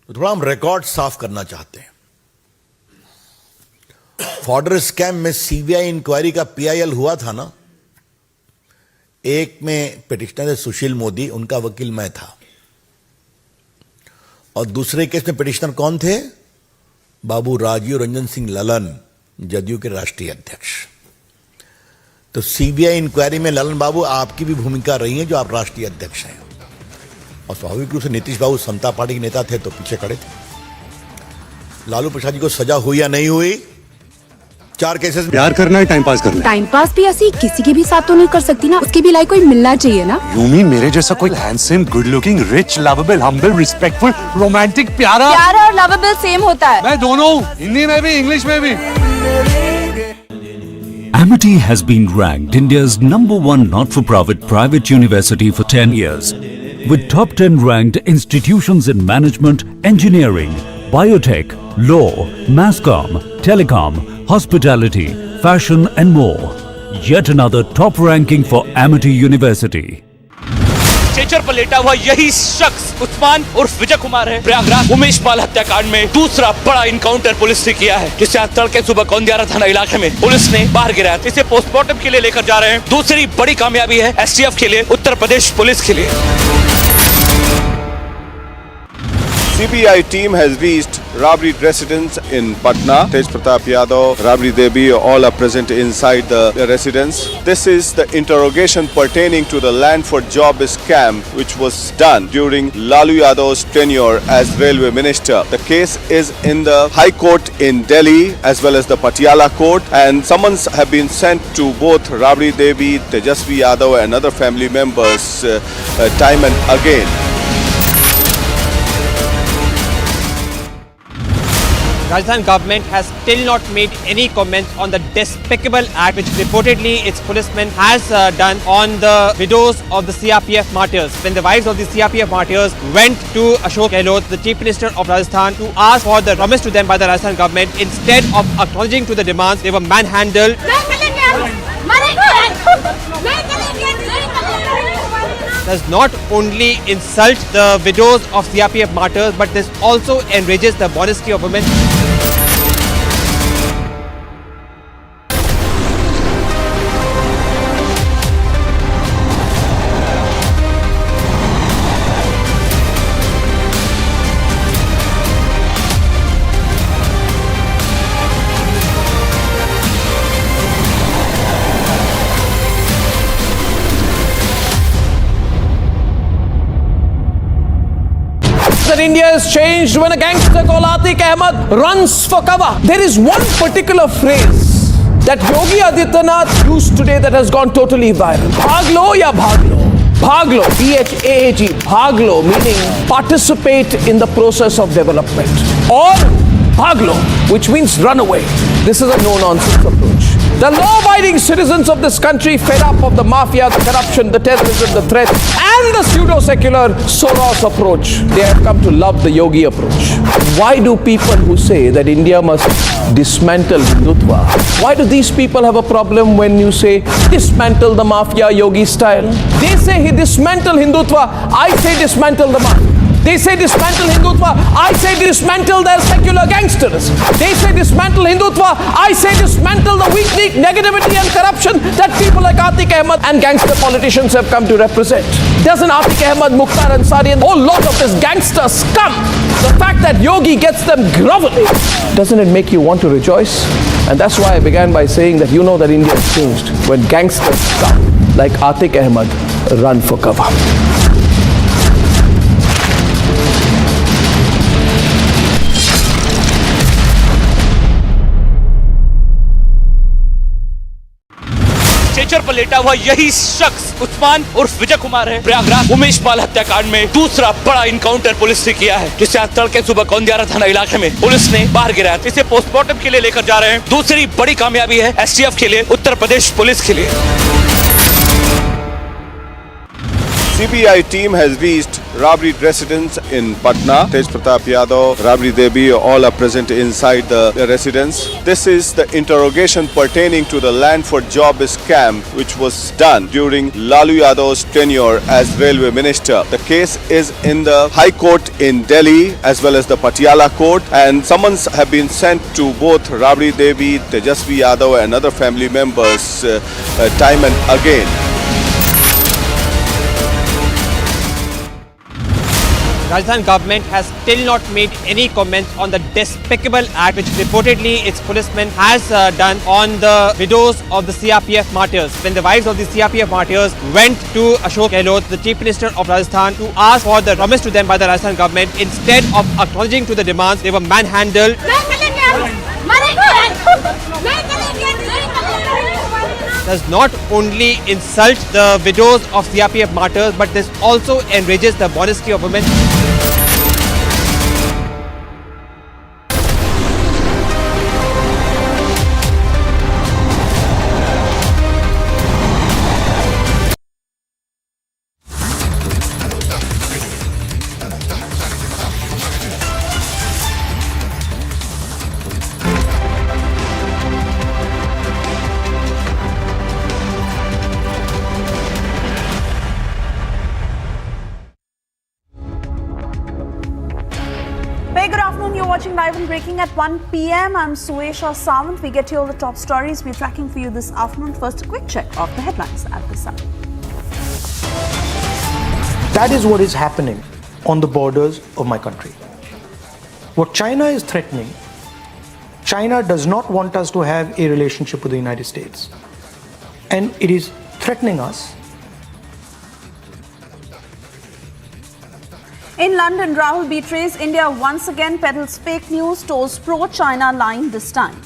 तो थोड़ा हम रिकॉर्ड साफ करना चाहते हैं। फॉर्डर स्कैम में सीबीआई इंक्वायरी का पीआईएल हुआ था ना, एक में पिटिशनर सुशील मोदी, उनका वकील मैं था, और दूसरे केस में पिटिशनर कौन थे? बाबू राजीव रंजन सिंह ललन, जदयू के राष्ट्रीय अध्यक्ष। तो सीबीआई इंक्वायरी में ललन बाबू आपकी भी भूमिका रही है, जो आप राष्ट्रीय अध्यक्ष हैं, और स्वाभाविक रूप से नीतीश बाबू समता पार्टी के नेता थे तो पीछे खड़े थे। लालू प्रसाद जी को सजा हुई या नहीं हुई? 4 केसेस में। प्यार करना है, टाइम पास करना है। टाइम पास भी ऐसी किसी के भी साथ तो नहीं कर सकती ना, उसकी भी लाइक कोई मिलना चाहिए ना। यू मीन मेरे जैसा कोई handsome, good looking, rich, lovable, humble, respectful, romantic, प्यारा और लवेबल सेम होता है। मैं दोनों हूँ, हिंदी में भी इंग्लिश में भी। Amity has been ranked India's #1 not-for-profit private university for 10 years, with top 10 ranked institutions in management, engineering, biotech, law, mass comm, telecom, hospitality, fashion and more. Yet another top ranking for Amity University. Stretcher पर लेटा हुआ यही शख्स उस्मान उर्फ विजय कुमार है। प्रयागराज उमेश पाल हत्याकांड में दूसरा बड़ा इनकाउंटर पुलिस ने किया है, जिसे आज तड़के सुबह कौंदियारा थाना इलाके में पुलिस ने बाहर गिराया। इसे पोस्टमार्टम के लिए लेकर जा रहे हैं। दूसरी बड़ी कामयाबी है एसटीएफ के लिए, उत्तर प्रदेश पुलिस के लिए। CBI team has reached Rabri residence in Patna. Tej Pratap Yadav, Rabri Devi, all are present inside the residence. This is the interrogation pertaining to the land for job scam which was done during Lalu Yadav's tenure as railway minister. The case is in the High Court in Delhi as well as the Patiala Court, and summons have been sent to both Rabri Devi, Tejasvi Yadav and other family members time and again. Rajasthan government has still not made any comments on the despicable act which reportedly its policemen has done on the widows of the CRPF martyrs. When the wives of the CRPF martyrs went to Ashok Gehlot, the Chief Minister of Rajasthan, to ask for the promise to them by the Rajasthan government, instead of acknowledging to the demands, they were manhandled. Does not only insult the widows of CRPF martyrs, but this also enrages the modesty of women. That India is changed when a gangster called Atiq Ahmed runs for cover. There is one particular phrase that Yogi Adityanath used today that has gone totally viral. Bhaglo ya bhaglo. Bhaglo, B-H-A-G, bhaglo meaning participate in the process of development. Or bhaglo, which means run away. This is a no-nonsense approach. The law-abiding citizens of this country, fed up of the mafia, the corruption, the terrorism, the threat, and the pseudo-secular Soros approach, they have come to love the Yogi approach. Why do people who say that India must dismantle Hindutva, why do these people have a problem when you say dismantle the mafia Yogi style? They say he dismantle Hindutva, I say dismantle the mafia. They say dismantle Hindutva, I say dismantle their secular gangsters. They say dismantle Hindutva, I say dismantle the weak negativity and corruption that people like Atiq Ahmed and gangster politicians have come to represent. Doesn't Atiq Ahmed, Mukhtar Ansari and a whole lot of this gangster scum, the fact that Yogi gets them groveling, doesn't it make you want to rejoice? And that's why I began by saying that you know that India has changed when gangster scum like Atiq Ahmed run for cover. Stretcher पर लेटा हुआ यही शख्स उस्मान उर्फ विजय कुमार है। प्रयागराज उमेश पाल हत्याकांड में दूसरा बड़ा इनकाउंटर पुलिस ने किया है, जिसे आज तड़के सुबह कौंदियारा थाना इलाके में पुलिस ने बाहर गिराया। इसे पोस्टमार्टम के लिए लेकर जा रहे हैं। दूसरी बड़ी कामयाबी है एसटीएफ के लिए, उत्तर प्रदेश पुलिस के लिए। CBI team has reached Rabri residence in Patna. Tej Pratap Yadav, Rabri Devi, all are present inside the residence. This is the interrogation pertaining to the land for job scam which was done during Lalu Yadav's tenure as railway minister. The case is in the High Court in Delhi as well as the Patiala Court, and summons have been sent to both Rabri Devi, Tejasvi Yadav and other family members time and again. Rajasthan government has still not made any comments on the despicable act which reportedly its policemen has done on the widows of the CRPF martyrs. When the wives of the CRPF martyrs went to Ashok Gehlot, the Chief Minister of Rajasthan, to ask for the promise to them by the Rajasthan government, instead of acknowledging to the demands, they were manhandled. Does not only insult the widows of CRPF martyrs, but this also enrages the modesty of women. Good afternoon, you're watching Live and Breaking at 1 p.m. I'm Suesha Sawant. We get you all the top stories we're tracking for you this afternoon. First, a quick check of the headlines at this hour. That is what is happening on the borders of my country. What China is threatening, China does not want us to have a relationship with the United States. And it is threatening us. In London, Rahul betrays India once again, peddles fake news, toes pro-China line this time.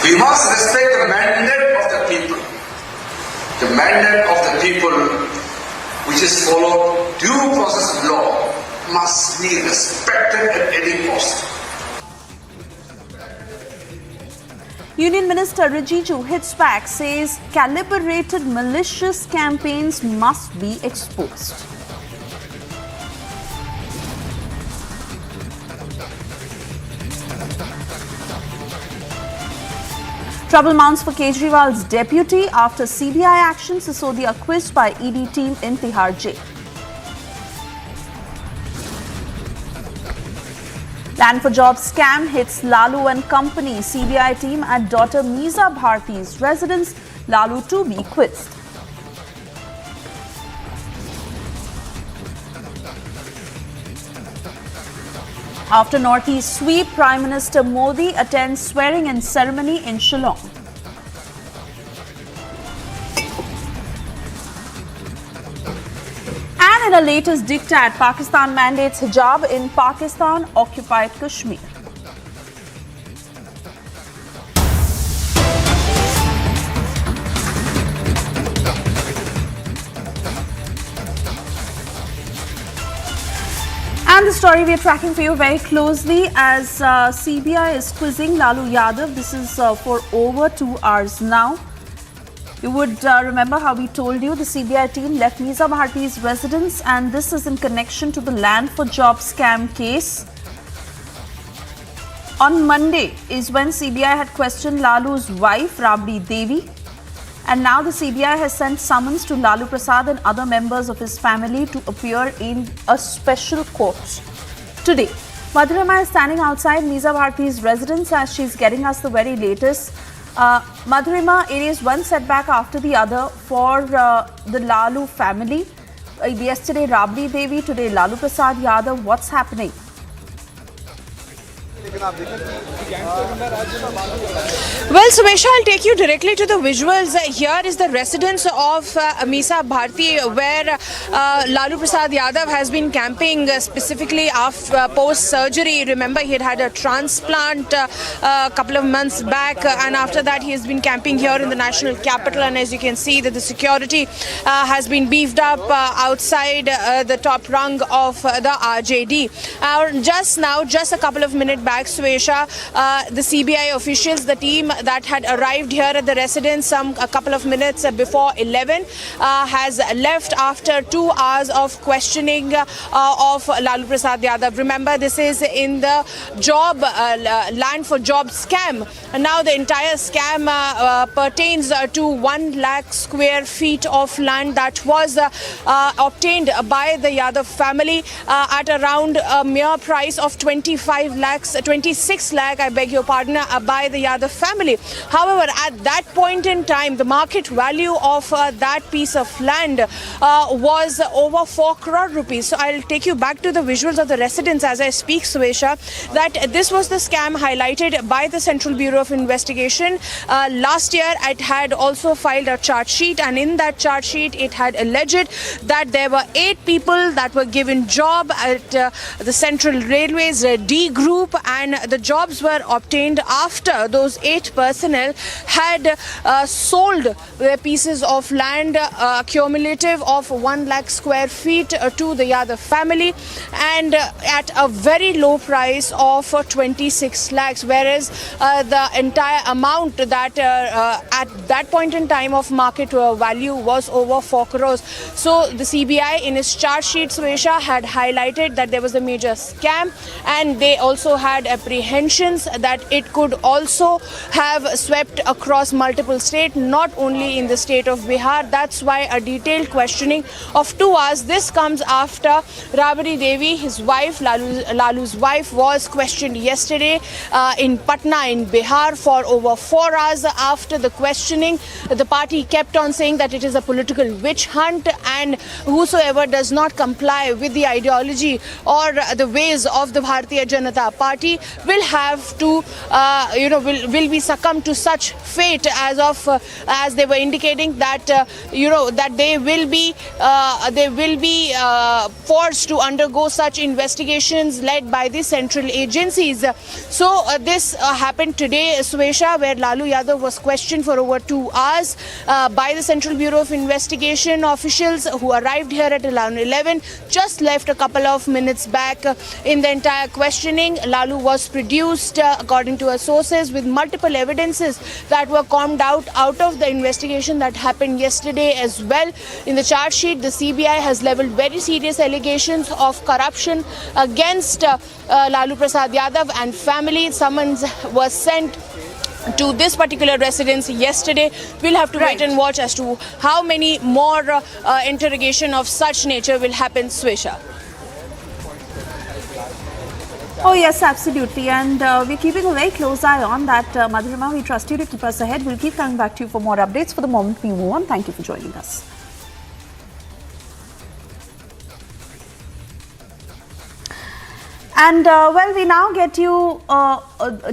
We must respect the mandate of the people. The mandate of the people, which is followed due process of law, must be respected at any cost. Union Minister Rijiju hits back, says calibrated malicious campaigns must be exposed. Trouble mounts for Kejriwal's deputy after CBI action. Sisodia quizzed by ED team in Tihar Jail. Land for job scam hits Lalu and company. CBI team at daughter Meeza Bharti's residence. Lalu to be quizzed. After Northeast sweep, Prime Minister Modi attends swearing-in ceremony in Shillong. And in a latest diktat, Pakistan mandates hijab in Pakistan-occupied Kashmir. And the story we are tracking for you very closely as CBI is quizzing Lalu Yadav. This is for over 2 hours now. You would remember how we told you the CBI team left Meeza Bharti's residence, and this is in connection to the land for job scam case. On Monday is when CBI had questioned Lalu's wife, Rabri Devi. And now the CBI has sent summons to Lalu Prasad and other members of his family to appear in a special court today. Madhurima is standing outside Meeza Bharti's residence as she's getting us the very latest. Madhurima, it is one setback after the other for the Lalu family. Yesterday Rabri Devi, today Lalu Prasad Yadav. What's happening? Well, Sumesha, I'll take you directly to the visuals. Here is the residence of Misa Bharti, where Lalu Prasad Yadav has been camping specifically after post-surgery. Remember, he had a transplant a couple of months back, and after that he has been camping here in the national capital. And as you can see, that the security has been beefed up outside the top rung of the RJD. Just a couple of minutes back, Swesha, the CBI officials, the team that had arrived here at the residence a couple of minutes before 11 has left after 2 hours of questioning of Lalu Prasad Yadav. Remember, this is in the job land for job scam. And now the entire scam pertains to 1 lakh square feet of land that was obtained by the Yadav family at around a mere price of 26 lakh, I beg your pardon, by the Yadav family. However, at that point in time, the market value of that piece of land was over 4 crore rupees. So I'll take you back to the visuals of the residence as I speak, Swesha, that this was the scam highlighted by the Central Bureau of Investigation. Last year, it had also filed a charge sheet, and in that charge sheet, it had alleged that there were 8 people that were given job at the Central Railways D group, and the jobs were obtained after those 8 personnel had sold their pieces of land cumulative of 1 lakh square feet to the Yadav family, and at a very low price of 26 lakhs, whereas the entire amount that at that point in time of market value was over 4 crores. So the CBI in its charge sheet, Swesha, had highlighted that there was a major scam, and they also had apprehensions that it could also have swept across multiple states, not only in the state of Bihar. That's why a detailed questioning of 2 hours. This comes after Rabari Devi, his wife, Lalu's wife, was questioned yesterday in Patna in Bihar for over 4 hours. After the questioning, the party kept on saying that it is a political witch hunt, and whosoever does not comply with the ideology or the ways of the Bharatiya Janata Party will have to, will be succumbed to such fate as they were indicating that, that they will be forced to undergo such investigations led by the central agencies. So this happened today, Swesha, where Lalu Yadav was questioned for over 2 hours by the Central Bureau of Investigation officials who arrived here at around 11, just left a couple of minutes back. In the entire questioning, Lalu was produced, according to our sources, with multiple evidences that were combed out of the investigation that happened yesterday as well. In the charge sheet, the CBI has leveled very serious allegations of corruption against Lalu Prasad Yadav and family. Summons was sent to this particular residence yesterday. We'll have to wait and watch as to how many more interrogation of such nature will happen, Swesha. Oh yes, absolutely, and we're keeping a very close eye on that. Madhurima, we trust you to keep us ahead. We'll keep coming back to you for more updates. For the moment, we move on. Thank you for joining us. And well, we now get you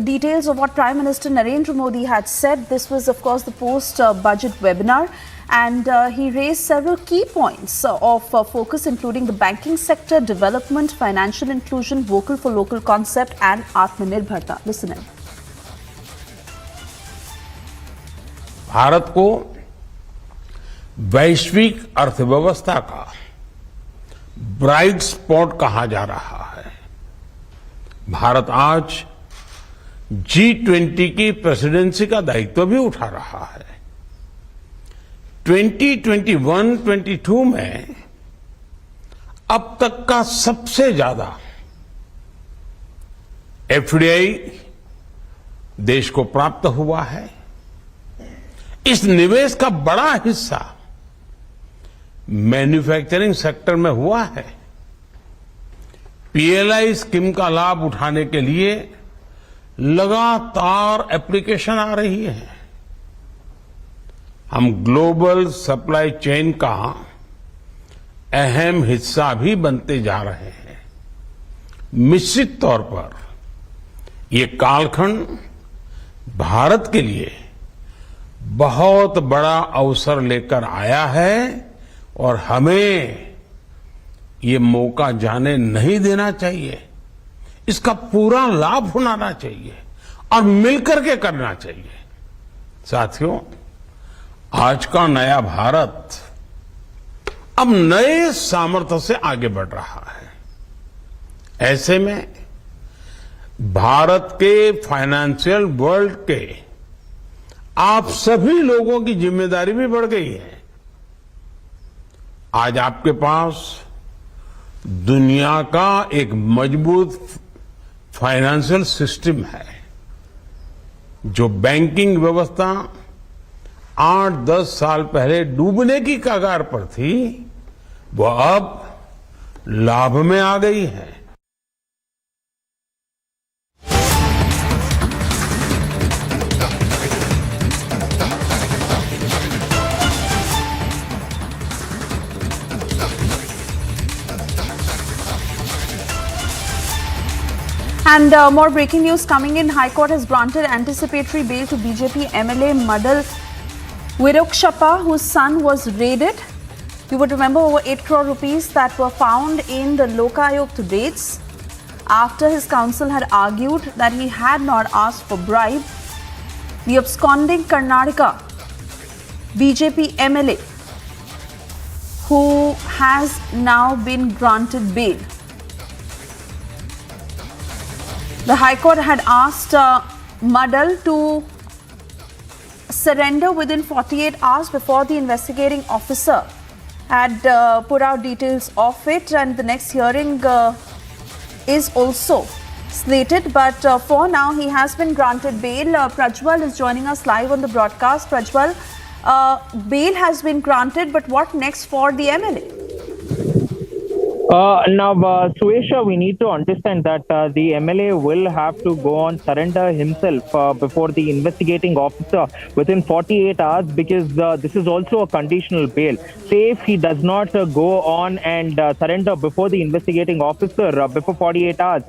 details of what Prime Minister Narendra Modi had said. This was, of course, the post-budget webinar, and he raised several key points of focus, including the banking sector, development, financial inclusion, vocal for local concept, and Atmanirbharta. Listen in. Bharat को वैश्विक अर्थव्यवस्था का bright spot कहा जा रहा है। भारत आज G20 की प्रेसिडेंसी का दायित्व भी उठा रहा है। 2021-22 में अब तक का सबसे ज्यादा FDI देश को प्राप्त हुआ है। इस निवेश का बड़ा हिस्सा मैन्युफैक्चरिंग सेक्टर में हुआ है। PLI स्कीम का लाभ उठाने के लिए लगातार एप्लीकेशन आ रही है। हम ग्लोबल सप्लाई चेन का अहम हिस्सा भी बनते जा रहे हैं। निश्चित तौर पर ये कालखंड भारत के लिए बहुत बड़ा अवसर लेकर आया है और हमें ये मौका जाने नहीं देना चाहिए। इसका पूरा लाभ उठाना चाहिए और मिलकर के करना चाहिए। साथियों, आज का नया भारत अब नए सामर्थ्य से आगे बढ़ रहा है। ऐसे में भारत के फाइनेंशियल वर्ल्ड के आप सभी लोगों की जिम्मेदारी भी बढ़ गई है। आज आपके पास दुनिया का एक मजबूत फाइनेंशियल सिस्टम है। जो बैंकिंग व्यवस्था 8-10 साल पहले डूबने की कगार पर थी, वो अब लाभ में आ गई है। And more breaking news coming in. High Court has granted anticipatory bail to BJP MLA Madal Virukshappa, whose son was raided. You would remember over 8 crore rupees that were found in the Lokayukt raids after his counsel had argued that he had not asked for bribe. The absconding Karnataka BJP MLA, who has now been granted bail. The High Court had asked Madal to surrender within 48 hours before the investigating officer had put out details of it, and the next hearing is also slated. But for now, he has been granted bail. Prajwal is joining us live on the broadcast. Prajwal, bail has been granted, but what next for the MLA? Now, Suesha, we need to understand that the MLA will have to go on surrender himself before the investigating officer within 48 hours, because this is also a conditional bail. Say if he does not go on and surrender before the investigating officer before 48 hours,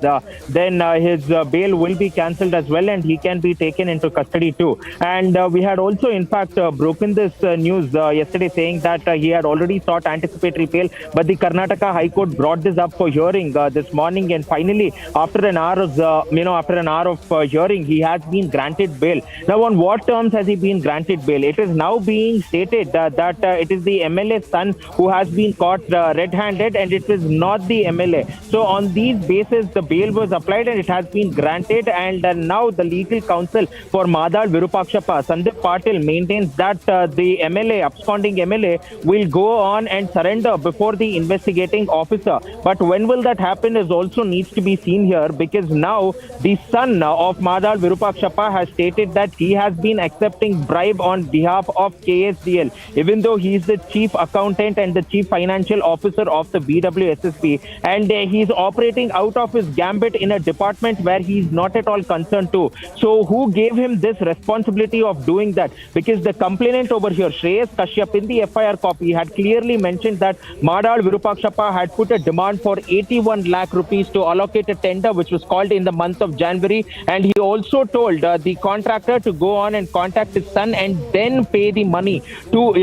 then his bail will be cancelled as well, and he can be taken into custody too. And we had also, in fact, broken this news yesterday, saying that he had already sought anticipatory bail, but the Karnataka High Court brought this up for hearing this morning, and finally, after an hour of hearing, he has been granted bail. Now, on what terms has he been granted bail? It is now being stated that it is the MLA's son who has been caught red-handed, and it is not the MLA. So, on these basis, the bail was applied and it has been granted. And now, the legal counsel for Madal Virupakshappa, Sandeep Patil, maintains that the MLA, absconding MLA, will go on and surrender before the investigating officer. But when will that happen is also needs to be seen here, because now the son of Madal Virupakshappa has stated that he has been accepting bribe on behalf of KSDL, even though he is the chief accountant and the chief financial officer of the BWSSP, and he is operating out of his gambit in a department where he is not at all concerned to. So who gave him this responsibility of doing that? Because the complainant over here, Shreyas Kashyap, in the FIR copy had clearly mentioned that Madal Virupakshappa had put a demand for 81 lakh rupees to allocate a tender which was called in the month of January, and he also told the contractor to go on and contact his son and then pay the money to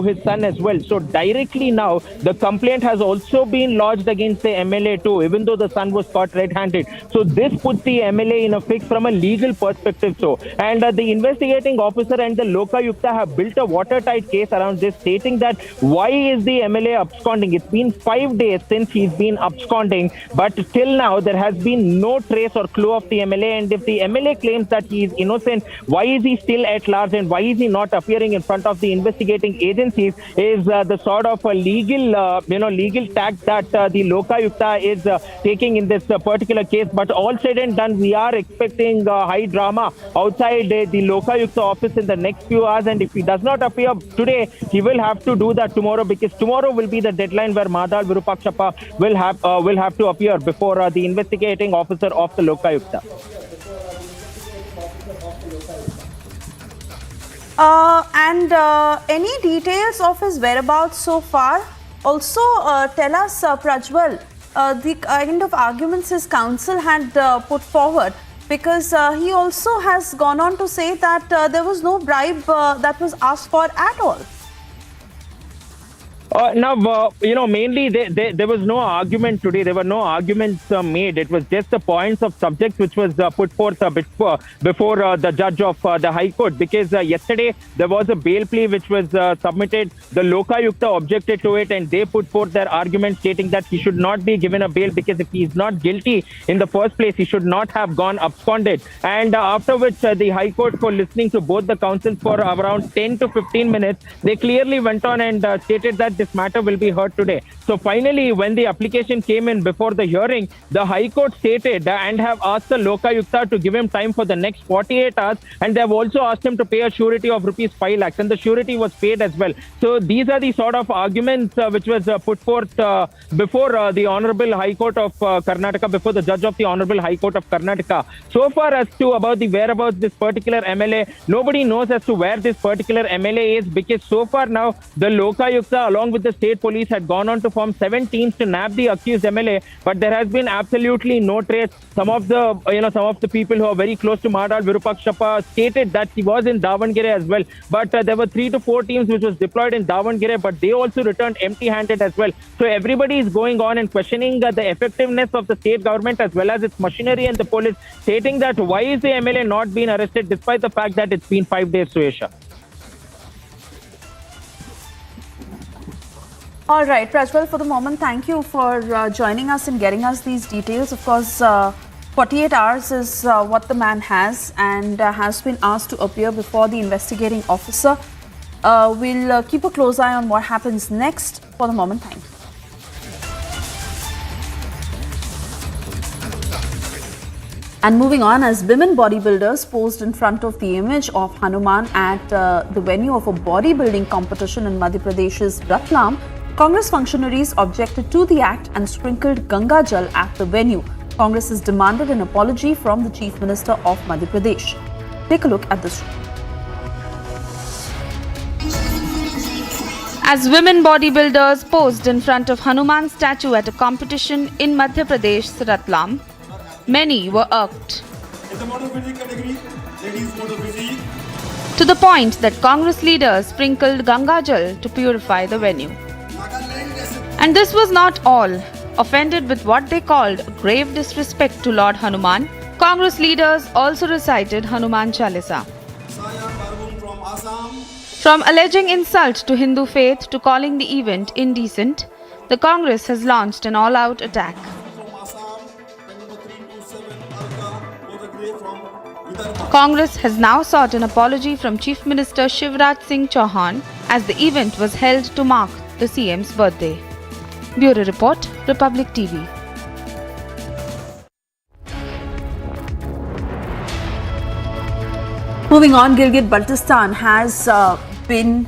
his son as well. So directly now the complaint has also been lodged against the MLA too, even though the son was caught red-handed. So this puts the MLA in a fix from a legal perspective. So, and the investigating officer and the Lokayukta have built a watertight case around this, stating that why is the MLA absconding? It's been 5 days since he's been absconding, but till now there has been no trace or clue of the MLA. And if the MLA claims that he is innocent, why is he still at large and why is he not appearing in front of the investigating agencies? Is the sort of a legal tact that the Lokayukta is taking in this particular case. But all said and done, we are expecting high drama outside the Lokayukta office in the next few hours, and if he does not appear today, he will have to do that tomorrow, because tomorrow will be the deadline where Madal Virupakshappa will have to appear before the investigating officer of the Lokayukta. And any details of his whereabouts so far? Also, tell us, Prajwal, the kind of arguments his counsel had put forward, because he also has gone on to say that there was no bribe that was asked for at all. Mainly there was no argument today. There were no arguments made. It was just the points of subjects which was put forth before the judge of the High Court. Because yesterday there was a bail plea which was submitted. The Lokayukta objected to it, and they put forth their argument stating that he should not be given a bail because if he is not guilty in the first place, he should not have gone absconded. And after which the High Court, for listening to both the counsels for around 10 to 15 minutes, they clearly went on and stated that this matter will be heard today. So finally, when the application came in before the hearing, the High Court stated and have asked the Lokayukta to give him time for the next 48 hours, and they have also asked him to pay a surety of rupees 5 lakhs, and the surety was paid as well. So these are the sort of arguments which was put forth before the Honorable High Court of Karnataka, before the judge of the Honorable High Court of Karnataka. So far as to about the whereabouts this particular MLA, nobody knows as to where this particular MLA is, because so far now the Lokayukta along with the state police had gone on to form 7 teams to nab the accused MLA, but there has been absolutely no trace. Some of the people who are very close to Madal Virupakshappa stated that he was in Davangere as well, but there were 3 to 4 teams which was deployed in Davangere, but they also returned empty-handed as well. So everybody is going on and questioning the effectiveness of the state government as well as its machinery and the police, stating that why is the MLA not being arrested despite the fact that it's been 5 days, Suesha. All right, Prajwal, for the moment, thank you for joining us and getting us these details. Of course, 48 hours is what the man has, and has been asked to appear before the investigating officer. We'll keep a close eye on what happens next. For the moment, thank you. And moving on, as women bodybuilders posed in front of the image of Hanuman at the venue of a bodybuilding competition in Madhya Pradesh's Ratlam, Congress functionaries objected to the act and sprinkled Ganga Jal at the venue. Congress has demanded an apology from the Chief Minister of Madhya Pradesh. Take a look at this. As women bodybuilders posed in front of Hanuman's statue at a competition in Madhya Pradesh's Ratlam, many were irked. To the point that Congress leaders sprinkled Ganga Jal to purify the venue. And this was not all. Offended with what they called grave disrespect to Lord Hanuman, Congress leaders also recited Hanuman Chalisa. From alleging insult to Hindu faith to calling the event indecent, the Congress has launched an all-out attack. Congress has now sought an apology from Chief Minister Shivraj Singh Chauhan as the event was held to mark the CM's birthday. Bureau Report, Republic TV. Moving on, Gilgit-Baltistan has been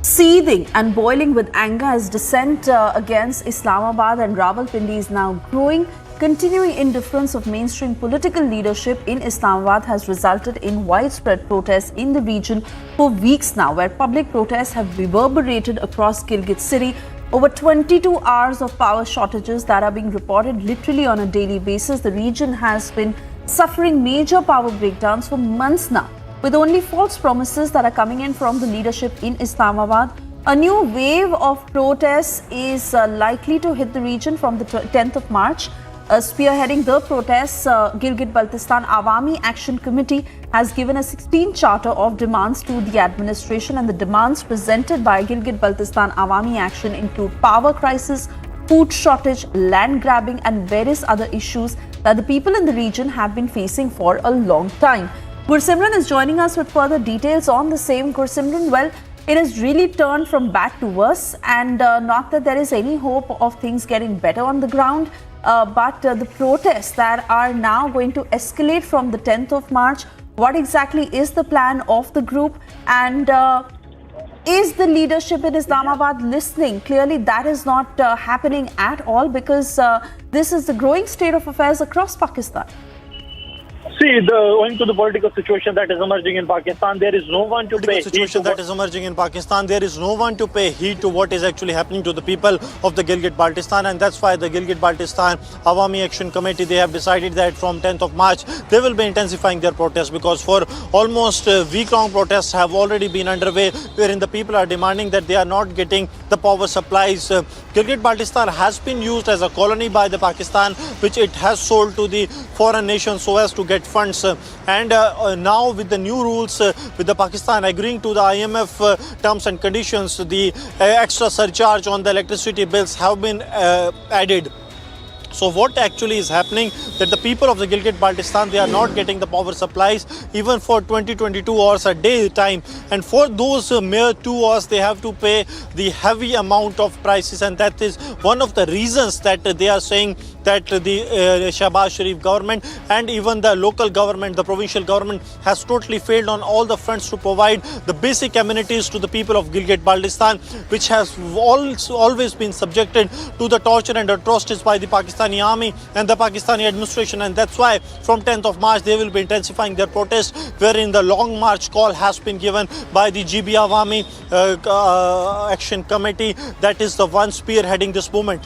seething and boiling with anger as dissent against Islamabad and Rawalpindi is now growing. Continuing indifference of mainstream political leadership in Islamabad has resulted in widespread protests in the region for weeks now, where public protests have reverberated across Gilgit city. Over 22 hours of power shortages that are being reported literally on a daily basis. The region has been suffering major power breakdowns for months now, with only false promises that are coming in from the leadership in Islamabad. A new wave of protests is likely to hit the region from the 10th of March. Spearheading the protests, Gilgit-Baltistan Awami Action Committee has given a 16 charter of demands to the administration, and the demands presented by Gilgit-Baltistan Awami Action include power crisis, food shortage, land grabbing and various other issues that the people in the region have been facing for a long time. Gursimran is joining us with further details on the same. Gursimran, well, it has really turned from bad to worse, and not that there is any hope of things getting better on the ground. But the protests that are now going to escalate from the 10th of March, what exactly is the plan of the group, and is the leadership in Islamabad listening? Clearly that is not happening at all, because this is the growing state of affairs across Pakistan. See, owing to the political situation that is emerging in Pakistan, there is no one to pay heed to what is actually happening to the people of the Gilgit-Baltistan, and that's why the Gilgit-Baltistan Awami Action Committee, they have decided that from 10th of March they will be intensifying their protests, because for almost a week-long protests have already been underway, wherein the people are demanding that they are not getting the power supplies. Gilgit-Baltistan has been used as a colony by the Pakistan, which it has sold to the foreign nations so as to get funds, and now with the new rules, with the Pakistan agreeing to the IMF terms and conditions, the extra surcharge on the electricity bills have been added. So what actually is happening, that the people of the Gilgit-Baltistan, they are not getting the power supplies even for 20-22 hours a day time, and for those mere 2 hours they have to pay the heavy amount of prices, and that is one of the reasons that they are saying that the Shahbaz Sharif government and even the local government, the provincial government, has totally failed on all the fronts to provide the basic amenities to the people of Gilgit-Baltistan, which has always been subjected to the torture and atrocities by the Pakistani army and the Pakistani administration, and that's why from 10th of March they will be intensifying their protests, wherein the long march call has been given by the GB Awami Action Committee, that is the one spearheading this movement.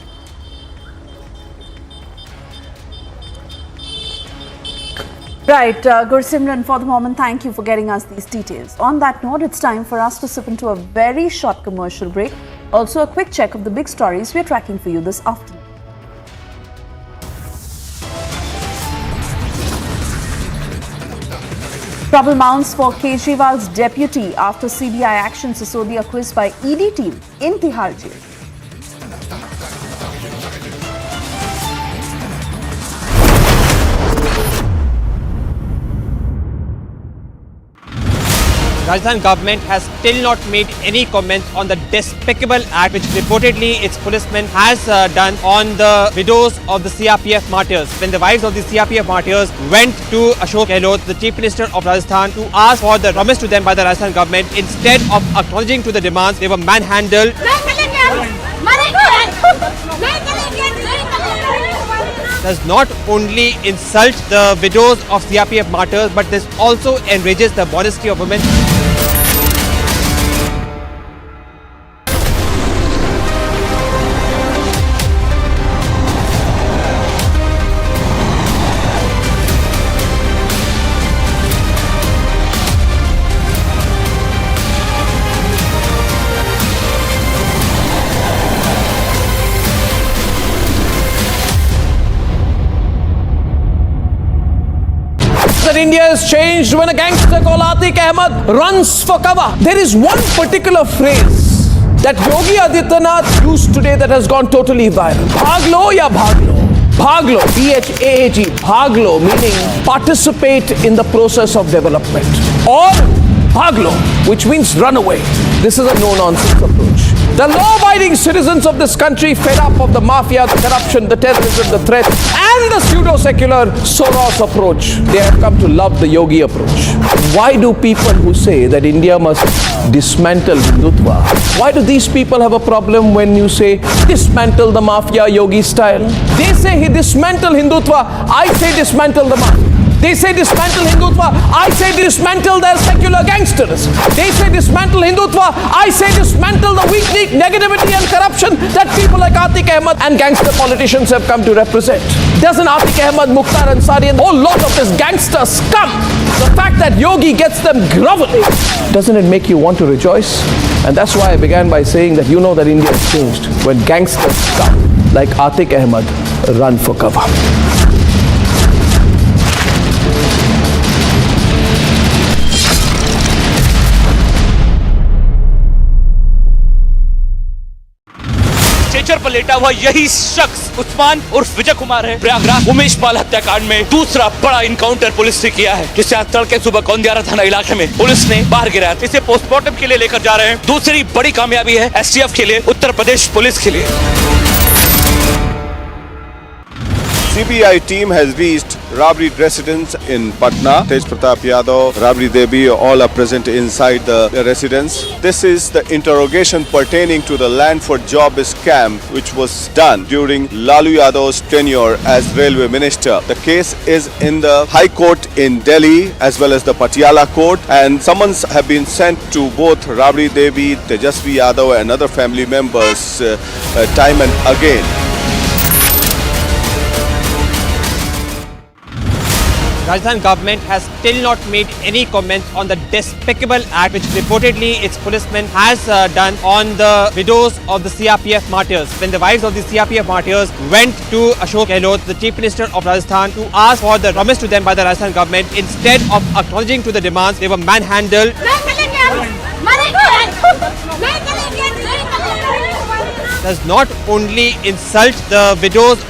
Right, Gursimran, for the moment, thank you for getting us these details. On that note, it's time for us to slip into a very short commercial break. Also, a quick check of the big stories we're tracking for you this afternoon. Trouble mounts for Kejriwal's deputy after CBI action. Sisodia quizzed by ED team in Tihar Jail. Rajasthan government has still not made any comments on the despicable act which reportedly its policemen has done on the widows of the CRPF martyrs. When the wives of the CRPF martyrs went to Ashok Gehlot, the Chief Minister of Rajasthan, to ask for the promise to them by the Rajasthan government, instead of acknowledging to the demands, they were manhandled. Does not only insult the widows of CRPF martyrs, but this also enrages the modesty of women. That India has changed when a gangster called Atiq Ahmed runs for cover. There is one particular phrase that Yogi Adityanath used today that has gone totally viral. Bhaglo ya bhaglo. Bhaglo, B-H-A-G, bhaglo, meaning participate in the process of development. Or bhaglo, which means run away. This is a no-nonsense approach. The law-abiding citizens of this country, fed up of the mafia, the corruption, the terrorism, the threat, and the pseudo-secular Soros approach, they have come to love the Yogi approach. Why do people who say that India must dismantle Hindutva, why do these people have a problem when you say dismantle the mafia Yogi style? They say he dismantle Hindutva, I say dismantle the mafia. They say dismantle Hindutva, I say dismantle their secular gangsters. They say dismantle Hindutva, I say dismantle the weak negativity and corruption that people like Atiq Ahmed and gangster politicians have come to represent. Doesn't Atiq Ahmed, Mukhtar Ansari and a whole lot of this gangster scum, the fact that Yogi gets them groveling, doesn't it make you want to rejoice? And that's why I began by saying that you know that India has changed when gangster scum like Atiq Ahmed run for cover. Stretcher पर लेटा हुआ यही शख्स उस्मान उर्फ विजय कुमार है। प्रयागराज उमेश पाल हत्याकांड में दूसरा बड़ा इनकाउंटर पुलिस ने किया है, जिसे आज तड़के सुबह कौंदियारा थाना इलाके में पुलिस ने बाहर गिराया। इसे पोस्टमार्टम के लिए लेकर जा रहे हैं। दूसरी बड़ी कामयाबी है एसटीएफ के लिए, उत्तर प्रदेश पुलिस के लिए। CBI team has reached Rabri residence in Patna. Tej Pratap Yadav, Rabri Devi, all are present inside the residence. This is the interrogation pertaining to the land for job scam which was done during Lalu Yadav's tenure as railway minister. The case is in the High Court in Delhi as well as the Patiala Court, and summons have been sent to both Rabri Devi, Tejasvi Yadav and other family members time and again. Rajasthan government has still not made any comments on the despicable act which reportedly its policemen has done on the widows of the CRPF martyrs. When the wives of the CRPF martyrs went to Ashok Gehlot, the Chief Minister of Rajasthan, to ask for the promise to them by the Rajasthan government, instead of acknowledging to the demands, they were manhandled. Does not only insult the widows.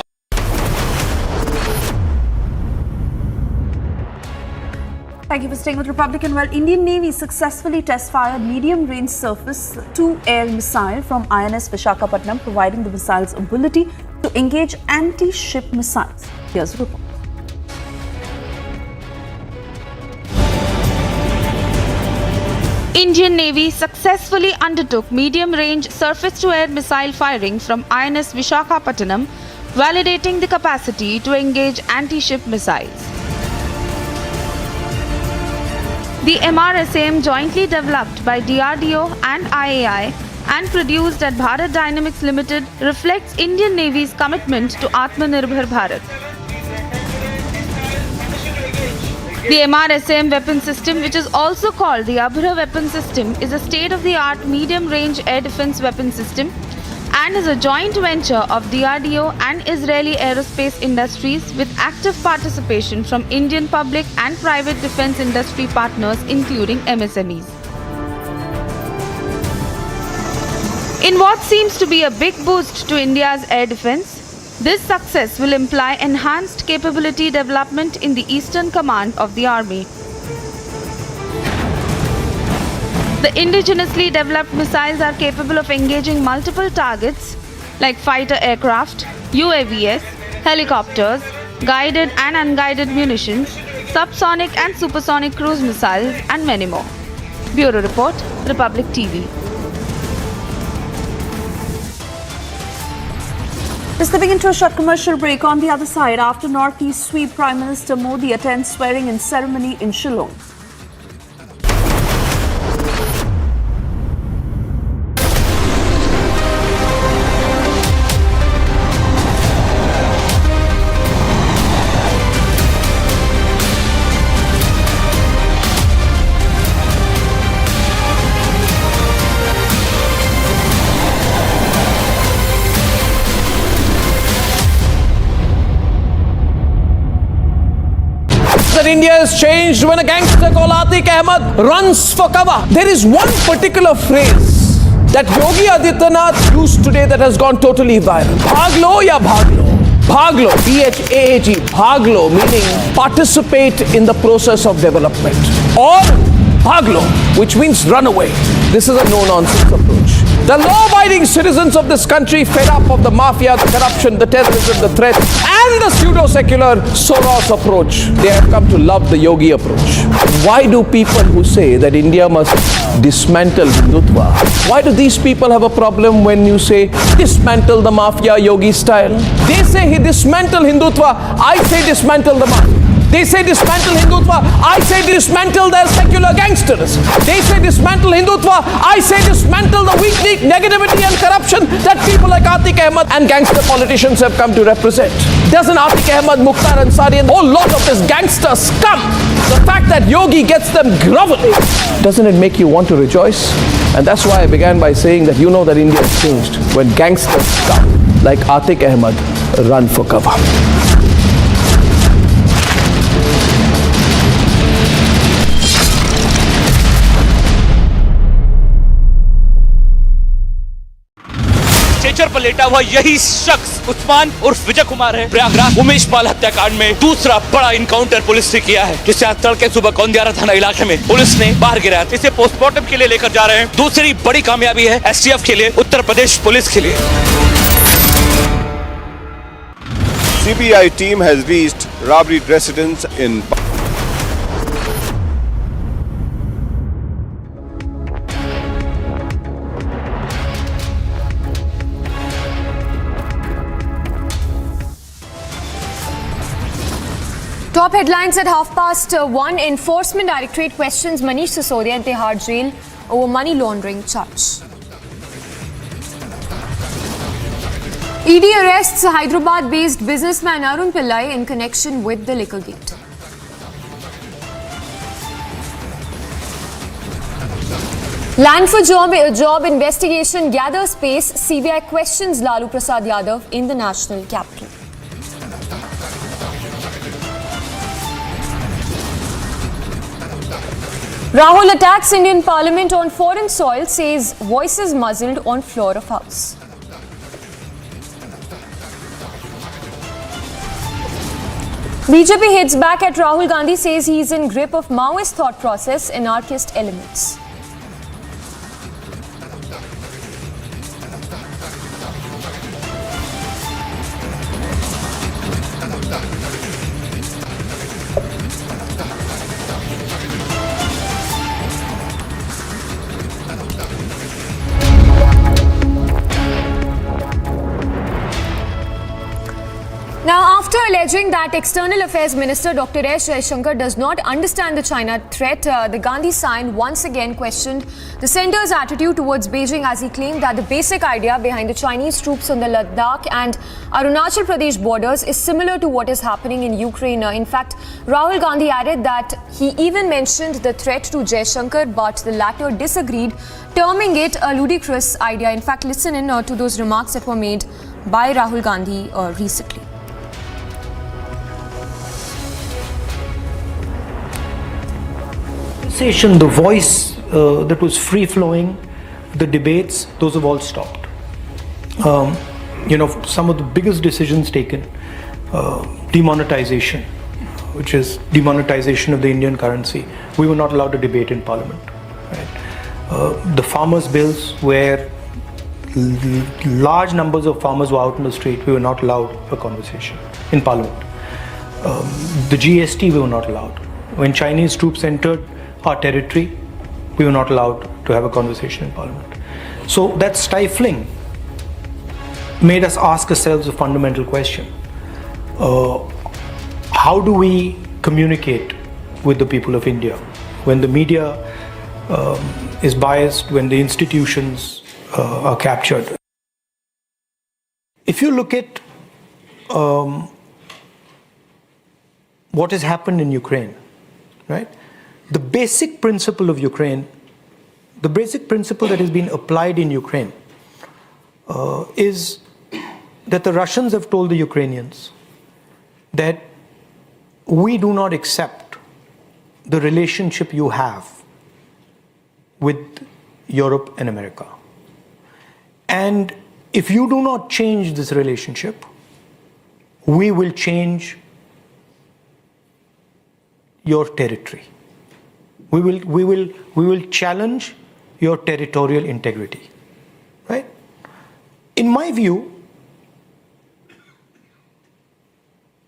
Thank you for staying with Republican. Well, Indian Navy successfully test-fired medium-range surface-to-air missile from INS Visakhapatnam, providing the missile's ability to engage anti-ship missiles. Here's a report. Indian Navy successfully undertook medium-range surface-to-air missile firing from INS Visakhapatnam, validating the capacity to engage anti-ship missiles. The MRSAM, jointly developed by DRDO and IAI and produced at Bharat Dynamics Limited, reflects Indian Navy's commitment to Atmanirbhar Bharat. The MRSAM weapon system, which is also called the Abhra weapon system, is a state-of-the-art medium-range air defense weapon system and is a joint venture of DRDO and Israeli aerospace industries, with active participation from Indian public and private defense industry partners, including MSMEs. In what seems to be a big boost to India's air defense, this success will imply enhanced capability development in the Eastern Command of the Army. The indigenously developed missiles are capable of engaging multiple targets like fighter aircraft, UAVs, helicopters, guided and unguided munitions, subsonic and supersonic cruise missiles, and many more. Bureau Report, Republic TV. We're slipping into a short commercial break. On the other side, after Northeast sweep, Prime Minister Modi attends swearing-in ceremony in Shillong. That India has changed when a gangster called Atiq Ahmed runs for cover. There is one particular phrase that Yogi Adityanath used today that has gone totally viral. Bhaglo ya bhaglo. Bhaglo, B-H-A-G, bhaglo, meaning participate in the process of development. Or bhaglo, which means run away. This is a no-nonsense approach. The law-abiding citizens of this country, fed up of the mafia, the corruption, the terrorism, the threat, and the pseudo-secular Soros approach, they have come to love the Yogi approach. Why do people who say that India must dismantle Hindutva, why do these people have a problem when you say dismantle the mafia Yogi style? They say he dismantle Hindutva, I say dismantle the mafia. They say dismantle Hindutva, I say dismantle their secular gangsters. They say dismantle Hindutva, I say dismantle the weak negativity and corruption that people like Atiq Ahmed and gangster politicians have come to represent. Doesn't Atiq Ahmed, Mukhtar Ansari and a whole lot of this gangster scum, the fact that Yogi gets them groveling, doesn't it make you want to rejoice? And that's why I began by saying that you know that India has changed when gangster scum like Atiq Ahmed run for cover. Stretcher पर लेटा हुआ यही शख्स उस्मान उर्फ विजय कुमार है। प्रयागराज उमेश पाल हत्याकांड में दूसरा बड़ा इनकाउंटर पुलिस ने किया है, जिसे आज तड़के सुबह कौंदियारा थाना इलाके में पुलिस ने बाहर गिराया। इसे पोस्टमार्टम के लिए लेकर जा रहे हैं। दूसरी बड़ी कामयाबी है एसटीएफ के लिए, उत्तर प्रदेश पुलिस के लिए। CBI team has reached robbery residence in Top headlines at 1:30. Enforcement Directorate questions Manish Sisodia in Tihar Jail over money laundering charge. ED arrests Hyderabad-based businessman Arun Pillai in connection with the liquor gate. Land for job investigation gathers pace. CBI questions Lalu Yadav in the national capital. Rahul attacks Indian Parliament on foreign soil, says voices muzzled on floor of House. BJP hits back at Rahul Gandhi, says he is in grip of Maoist thought process, anarchist elements. Now, after alleging that External Affairs Minister Dr. S. Jaishankar does not understand the China threat, the Gandhi sign once again questioned the centre's attitude towards Beijing, as he claimed that the basic idea behind the Chinese troops on the Ladakh and Arunachal Pradesh borders is similar to what is happening in Ukraine. In fact, Rahul Gandhi added that he even mentioned the threat to Jaishankar, but the latter disagreed, terming it a ludicrous idea. In fact, listen in to those remarks that were made by Rahul Gandhi recently. The voice that was free-flowing, the debates, those have all stopped. Some of the biggest decisions taken, demonetization, which is demonetization of the Indian currency, we were not allowed to debate in Parliament. Right? The farmers' bills, where large numbers of farmers were out in the street, we were not allowed a conversation in Parliament. The GST, we were not allowed. When Chinese troops entered our territory, we were not allowed to have a conversation in Parliament. So that stifling made us ask ourselves a fundamental question. How do we communicate with the people of India when the media is biased, when the institutions are captured? If you look at what has happened in Ukraine, right? The basic principle of Ukraine, the basic principle that has been applied in Ukraine is that the Russians have told the Ukrainians that we do not accept the relationship you have with Europe and America. And if you do not change this relationship, we will change your territory. We will challenge your territorial integrity, right? In my view,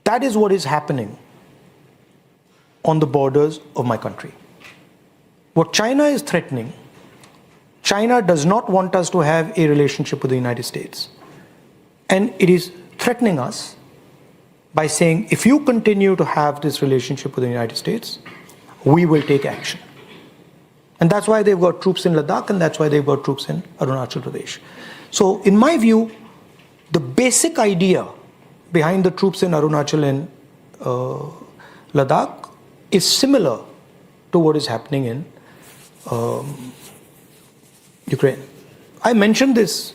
that is what is happening on the borders of my country. What China is threatening, China does not want us to have a relationship with the United States. And it is threatening us by saying, if you continue to have this relationship with the United States, we will take action. And that's why they've got troops in Ladakh, and that's why they've got troops in Arunachal Pradesh. So in my view, the basic idea behind the troops in Arunachal and Ladakh is similar to what is happening in Ukraine. I mentioned this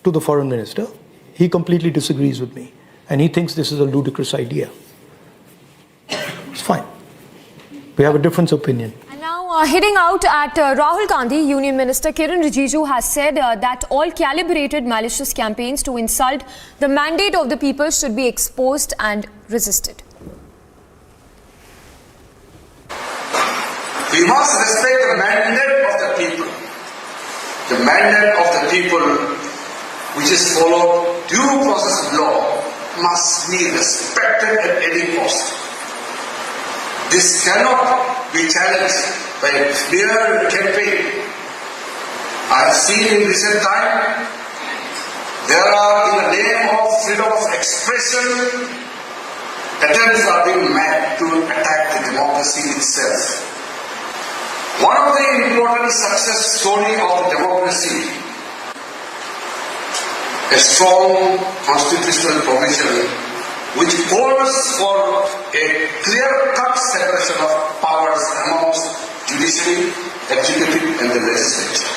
to the foreign minister. He completely disagrees with me, and he thinks this is a ludicrous idea. It's fine. We have a different opinion. And now, hitting out at Rahul Gandhi, Union Minister Kiren Rijiju has said that all calibrated malicious campaigns to insult the mandate of the people should be exposed and resisted. We must respect the mandate of the people. The mandate of the people, which is followed due process of law, must be respected at any cost. This cannot be challenged by a clear campaign. I have seen in recent time there are, in the name of freedom of expression, attempts are being made to attack the democracy itself. One of the important success stories of democracy, a strong constitutional provision which calls for a clear-cut separation of powers amongst judiciary, executive and the legislature.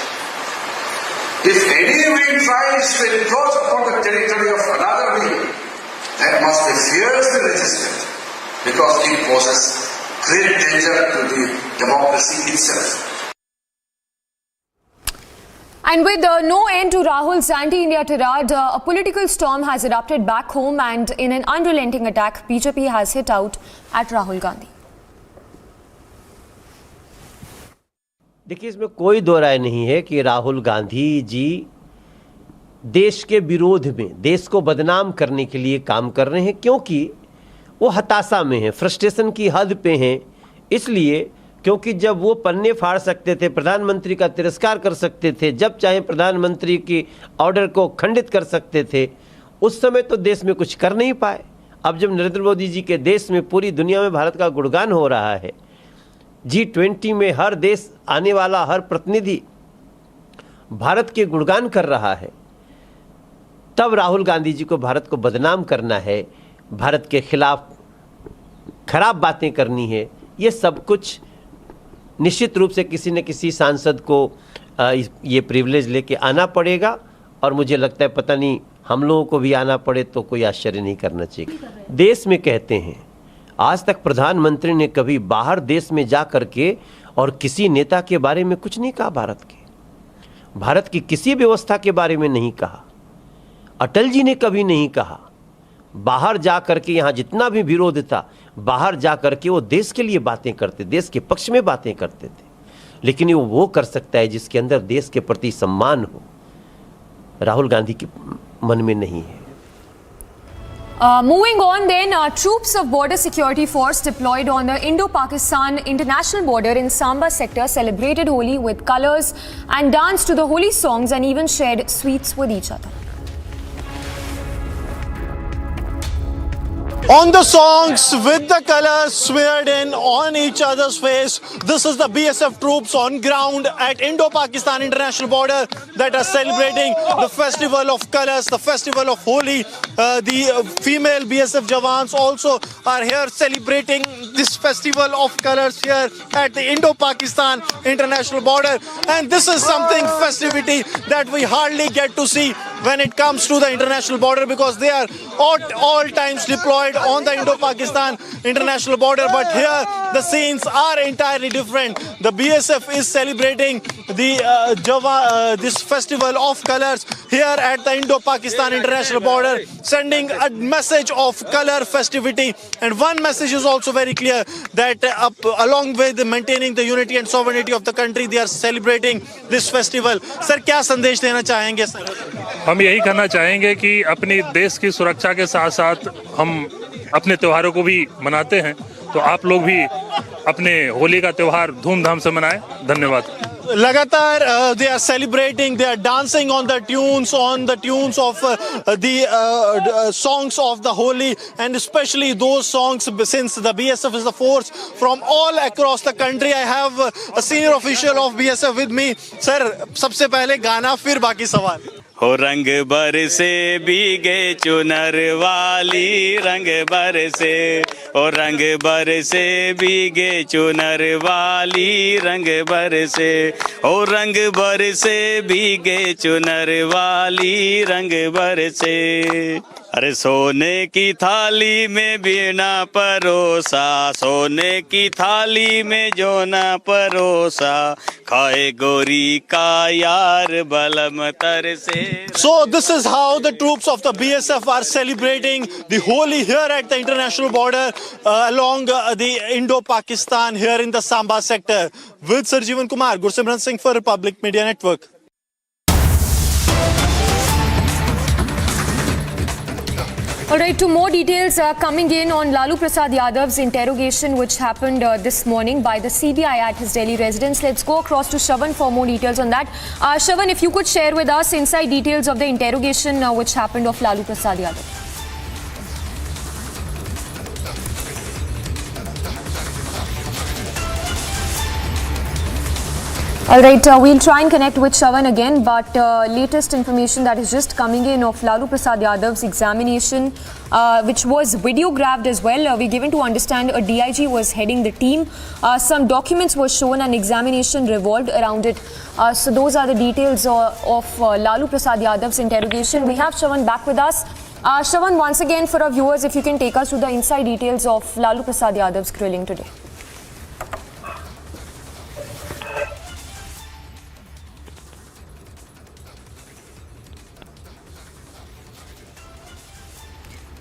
If any wing tries to encroach upon the territory of another wing, that must be fiercely resisted because it poses great danger to the democracy itself. And with no end to Rahul's anti-India tirade, a political storm has erupted back home, and in an unrelenting attack, BJP has hit out at Rahul Gandhi. देखिए, इसमें कोई दो राय नहीं है कि राहुल गांधी जी देश के विरोध में, देश को बदनाम करने के लिए काम कर रहे हैं, क्योंकि वो हताशा में हैं, फ्रस्ट्रेशन की हद पे हैं। इसलिए क्योंकि जब वो पन्ने फाड़ सकते थे, प्रधानमंत्री का तिरस्कार कर सकते थे, जब चाहे प्रधानमंत्री की ऑर्डर को खंडित कर सकते थे, उस समय तो देश में कुछ कर नहीं पाए। अब जब नरेंद्र मोदी जी के देश में, पूरी दुनिया में भारत का गुणगान हो रहा है, G20 में हर देश आने वाला हर प्रतिनिधि भारत के गुणगान कर रहा है, तब राहुल गांधी जी को भारत को बदनाम करना है, भारत के खिलाफ खराब बातें करनी है, ये सब कुछ निश्चित रूप से किसी न किसी सांसद को ये प्रिविलेज लेके आना पड़ेगा। और मुझे लगता है पता नहीं हम लोगों को भी आना पड़े तो कोई आश्चर्य नहीं करना चाहिए। देश में कहते हैं, आज तक प्रधानमंत्री ने कभी बाहर देश में जा कर के और किसी नेता के बारे में कुछ नहीं कहा। भारत की किसी व्यवस्था के बारे में नहीं कहा। अटल जी ने कभी नहीं कहा। बाहर जा कर के, यहाँ जितना भी विरोध था, बाहर जा कर के वो देश के लिए बातें करते, देश के पक्ष में बातें करते थे। लेकिन वो कर सकता है जिसके अंदर देश के प्रति सम्मान हो। राहुल गांधी के मन में नहीं है। Moving on then, troops of Border Security Force deployed on the Indo-Pakistan international border in Samba sector celebrated Holi with colours and danced to the Holi songs and even shared sweets with each other. On the songs, with the colors smeared in on each other's face, this is the BSF troops on ground at Indo-Pakistan international border that are celebrating the festival of colors, the festival of Holi. The female BSF Jawans also are here celebrating this festival of colors here at the Indo-Pakistan international border. And this is something festivity that we hardly get to see when it comes to the international border, because they are at all times deployed on the Indo-Pakistan international border. But here the scenes are entirely different. The BSF is celebrating the this festival of colors here at the Indo-Pakistan international border, sending a message of color festivity. And one message is also very clear, that along with maintaining the unity and sovereignty of the country, they are celebrating this festival. Sir, क्या संदेश देना चाहेंगे sir? हम यही कहना चाहेंगे कि अपनी देश की सुरक्षा के साथ साथ हम अपने त्योहारों को भी मनाते हैं, तो आप लोग भी अपने होली का त्योहार धूमधाम से मनाएं। धन्यवाद। लगातार they are celebrating, they are dancing on the tunes of the songs of the Holi, and especially those songs, since the BSF is the force from all across the country. I have a senior official of BSF with me. Sir, सबसे पहले गाना, फिर बाकी सवाल। हो रंग बरसे भीगे चुनर वाली, रंग बरसे, ओ रंग बरसे भीगे चुनर वाली, रंग बरसे, ओ रंग बरसे भीगे चुनर वाली, रंग बरसे। अरे सोने की थाली में बीना परोसा, सोने की थाली में जो ना परोसा, खाए गोरी का यार बलम तरसे। So this is how the troops of the BSF are celebrating the Holi here at the international border along the Indo-Pakistan here in the Samba sector. With Sir Jeevan Kumar, Gursimran Singh for Republic Media Network. All right, two more details coming in on Lalu Prasad Yadav's interrogation, which happened this morning by the CBI at his Delhi residence. Let's go across to Shravan for more details on that. Shravan, if you could share with us inside details of the interrogation which happened of Lalu Prasad Yadav. All right, we'll try and connect with Shravan again, but latest information that is just coming in of Lalu Prasad Yadav's examination, which was videographed as well. We're given to understand a DIG was heading the team. Some documents were shown and examination revolved around it. So those are the details of Lalu Prasad Yadav's interrogation. We have Shravan back with us. Shravan, once again for our viewers, if you can take us through the inside details of Lalu Prasad Yadav's grilling today.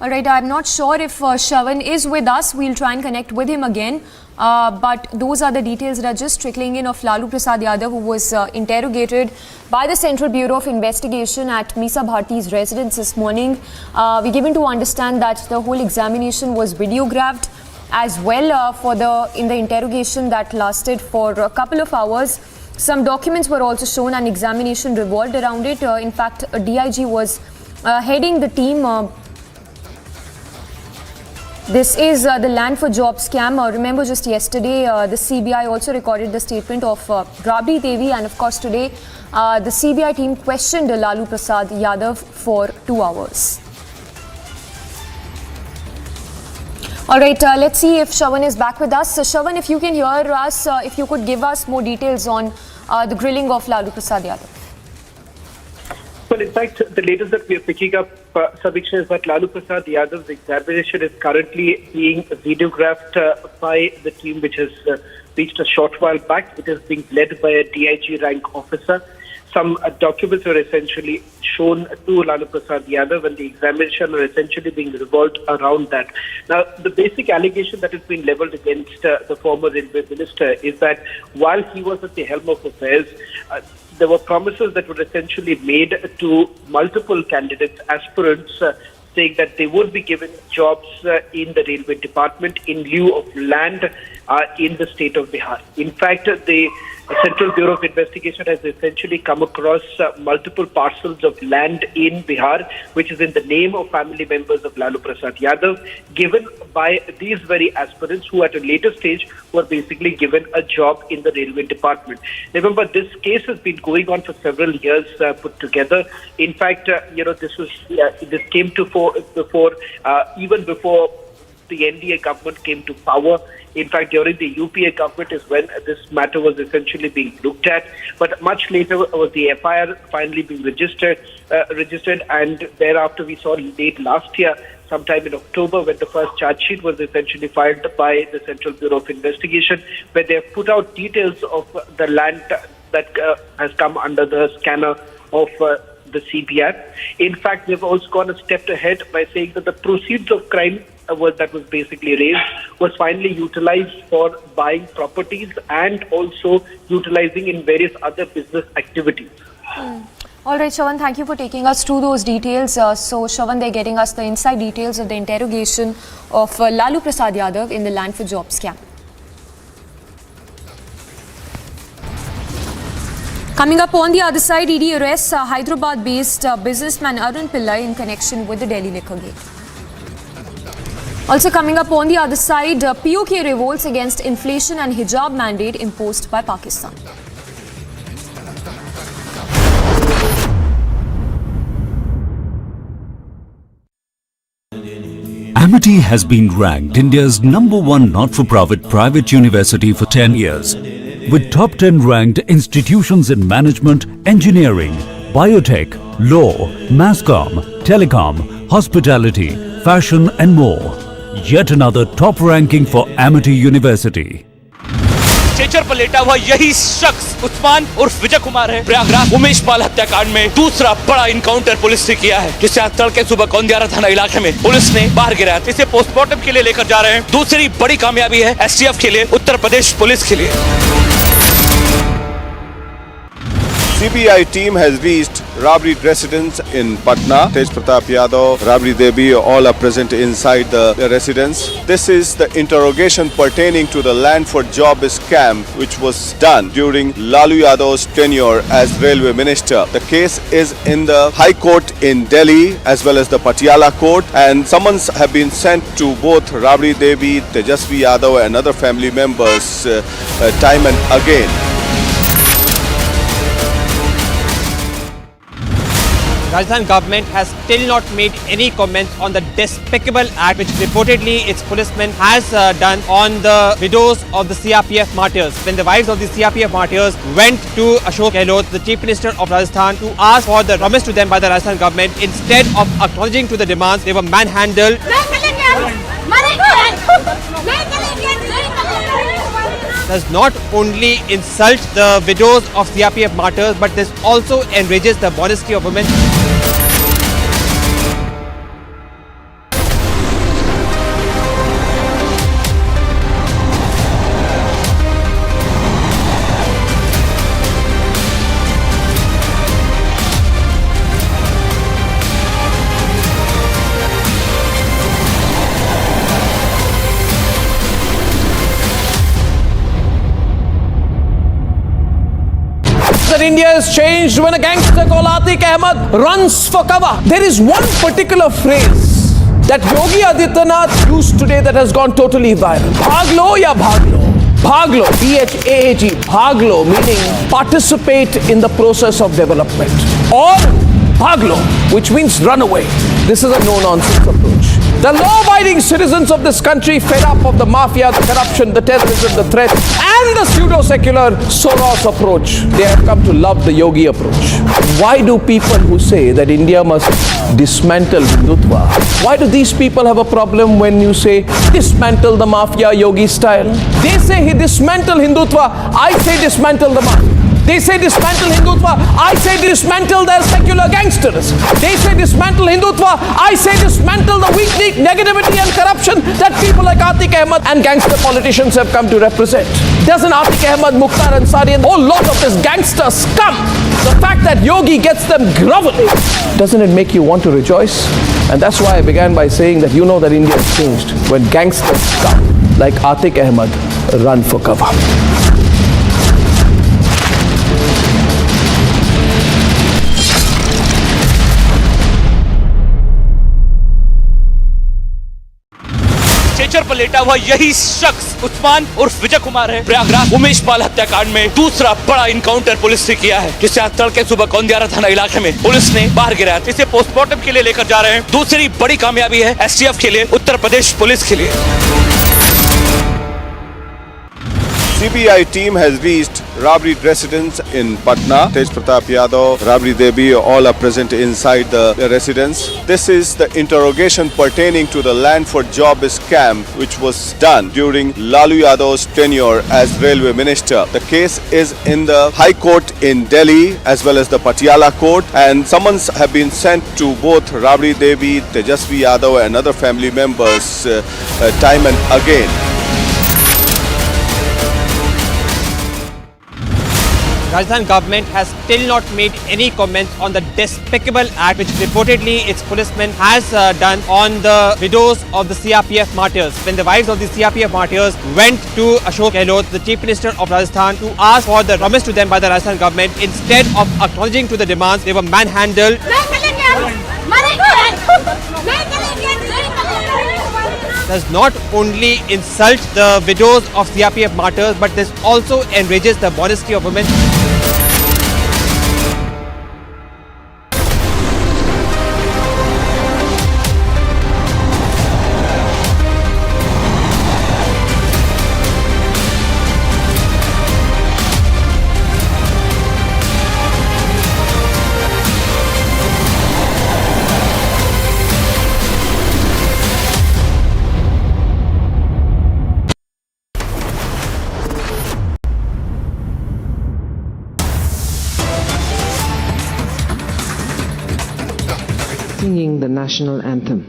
All right, I'm not sure if Shravan is with us. We'll try and connect with him again. But those are the details that are just trickling in of Lalu Prasad Yadav, who was interrogated by the Central Bureau of Investigation at Misa Bharti's residence this morning. We're given to understand that the whole examination was videographed as well in the interrogation that lasted for a couple of hours. Some documents were also shown and examination revolved around it. In fact, a DIG was heading the team. This is the land for job scam. Remember, just yesterday, the CBI also recorded the statement of Rabri Devi, and of course today, the CBI team questioned Lalu Prasad Yadav for 2 hours. All right, let's see if Shravan is back with us. So, Shravan, if you can hear us, if you could give us more details on the grilling of Lalu Prasad Yadav. Well, in fact, the latest that we are picking up, Samiksha, is that Lalu Prasad Yadav's examination is currently being videographed by the team which has reached a short while back. It is being led by a DIG rank officer. Some documents were essentially shown to Lalu Prasad Yadav, and the examination are essentially being revolved around that. Now, the basic allegation that has been leveled against the former railway minister is that while he was at the helm of affairs, there were promises that were essentially made to multiple candidates, aspirants, saying that they would be given jobs in the railway department in lieu of land in the state of Bihar. In fact, the Central Bureau of Investigation has essentially come across multiple parcels of land in Bihar, which is in the name of family members of Lalu Prasad Yadav, given by these very aspirants who at a later stage were basically given a job in the railway department. Remember, this case has been going on for several years put together. In fact, this came to even before the NDA government came to power. In fact, during the UPA government is when this matter was essentially being looked at. But much later was the FIR finally being registered, and thereafter we saw late last year, sometime in October, when the first charge sheet was essentially filed by the Central Bureau of Investigation, where they have put out details of the land that has come under the scanner of the CBI. In fact, they've also gone a step ahead by saying that the proceeds of crime that was basically raised was finally utilized for buying properties and also utilizing in various other business activities. All right, Shravan, thank you for taking us through those details. So, Shravan, they're getting us the inside details of the interrogation of Lalu Prasad Yadav in the land for job scam. Coming up on the other side, ED arrests Hyderabad-based businessman Arun Pillai in connection with the Delhi liquor gate. Also coming up on the other side, POK revolts against inflation and hijab mandate imposed by Pakistan. Amity has been ranked India's #1 not-for-profit private university for 10 years, with top 10 ranked institutions in management, engineering, biotech, law, masscom, telecom, hospitality, fashion and more. Yet another top ranking for Amity University. Stretcher पर लेटा हुआ यही शख्स उस्मान उर्फ विजय कुमार है। प्रयागराज उमेश पाल हत्याकांड में दूसरा बड़ा इनकाउंटर पुलिस ने किया है, जिसे आज तड़के सुबह कौंदियारा थाना इलाके में पुलिस ने बाहर गिराया। इसे पोस्टमार्टम के लिए लेकर जा रहे हैं। दूसरी बड़ी कामयाबी है एसटीएफ के लिए, उत्तर प्रदेश पुलिस के लिए। CBI team has reached Rabri residence in Patna. Tej Pratap Yadav, Rabri Devi, all are present inside the residence. This is the interrogation pertaining to the land for job scam which was done during Lalu Yadav's tenure as railway minister. The case is in the High Court in Delhi as well as the Patiala Court, and summons have been sent to both Rabri Devi, Tejasvi Yadav and other family members time and again. Rajasthan government has still not made any comments on the despicable act which reportedly its policemen has done on the widows of the CRPF martyrs. When the wives of the CRPF martyrs went to Ashok Gehlot, the Chief Minister of Rajasthan, to ask for the promise to them by the Rajasthan government, instead of acknowledging to the demands, they were manhandled. Does not only insult the widows of CRPF martyrs, but this also enrages the modesty of women. India has changed when a gangster called Atiq Ahmed runs for cover. There is one particular phrase that Yogi Adityanath used today that has gone totally viral. Bhaglo ya bhaglo. Bhaglo, B-H-A-G, bhaglo, meaning participate in the process of development. Or bhaglo, which means run away. This is a no-nonsense approach. The law-abiding citizens of this country, fed up of the mafia, the corruption, the terrorism, the threat, and the pseudo-secular Soros approach, they have come to love the Yogi approach. Why do people who say that India must dismantle Hindutva, why do these people have a problem when you say dismantle the mafia Yogi style? They say he dismantle Hindutva, I say dismantle the mafia. They say dismantle Hindutva, I say dismantle their secular gangsters. They say dismantle Hindutva, I say dismantle the weak negativity and corruption that people like Atiq Ahmed and gangster politicians have come to represent. Doesn't Atiq Ahmed, Mukhtar Ansari and a whole lot of this gangster scum, the fact that Yogi gets them groveling, doesn't it make you want to rejoice? And that's why I began by saying that you know that India has changed when gangster scum like Atiq Ahmed run for cover. Stretcher पर लेटा हुआ यही शख्स उस्मान उर्फ विजय कुमार है। प्रयागराज उमेश पाल हत्याकांड में दूसरा बड़ा इनकाउंटर पुलिस ने किया है, जिसे आज तड़के सुबह कौंदियारा थाना इलाके में पुलिस ने बाहर गिराया। इसे पोस्टमार्टम के लिए लेकर जा रहे हैं। दूसरी बड़ी कामयाबी है एसटीएफ के लिए, उत्तर प्रदेश पुलिस के लिए। CBI team has reached Rabri residence in Patna. Tej Pratap Yadav, Rabri Devi, all are present inside the residence. This is the interrogation pertaining to the land for job scam which was done during Lalu Yadav's tenure as railway minister. The case is in the High Court in Delhi as well as the Patiala Court, and summons have been sent to both Rabri Devi, Tejasvi Yadav and other family members time and again. Rajasthan government has still not made any comments on the despicable act which reportedly its policemen has done on the widows of the CRPF martyrs. When the wives of the CRPF martyrs went to Ashok Gehlot, the Chief Minister of Rajasthan, to ask for the promise to them by the Rajasthan government, instead of acknowledging to the demands, they were manhandled. Does not only insult the widows of CRPF martyrs, but this also enrages the modesty of women. Singing the national anthem.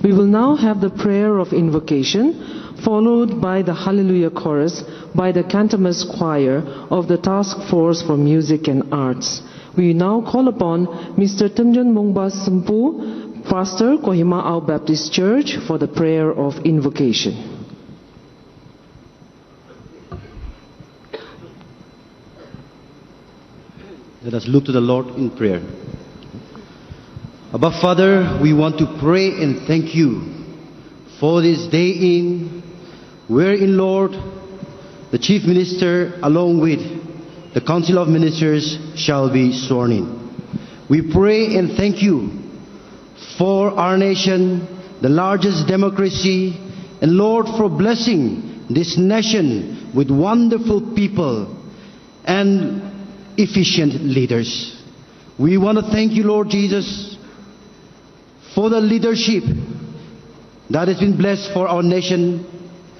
We will now have the prayer of invocation, followed by the Hallelujah chorus by the Cantonments Choir of the Task Force for Music and Arts. We now call upon Mr. Tunjan Mongba Sampu, Pastor, Kohima Ao Baptist Church, for the prayer of invocation. Let us look to the Lord in prayer. Abba Father, we want to pray and thank you for this day in, wherein, Lord, the Chief Minister along with the Council of Ministers shall be sworn in. We pray and thank you for our nation, the largest democracy, and Lord, for blessing this nation with wonderful people and efficient leaders. We want to thank you, Lord Jesus, for the leadership that has been blessed for our nation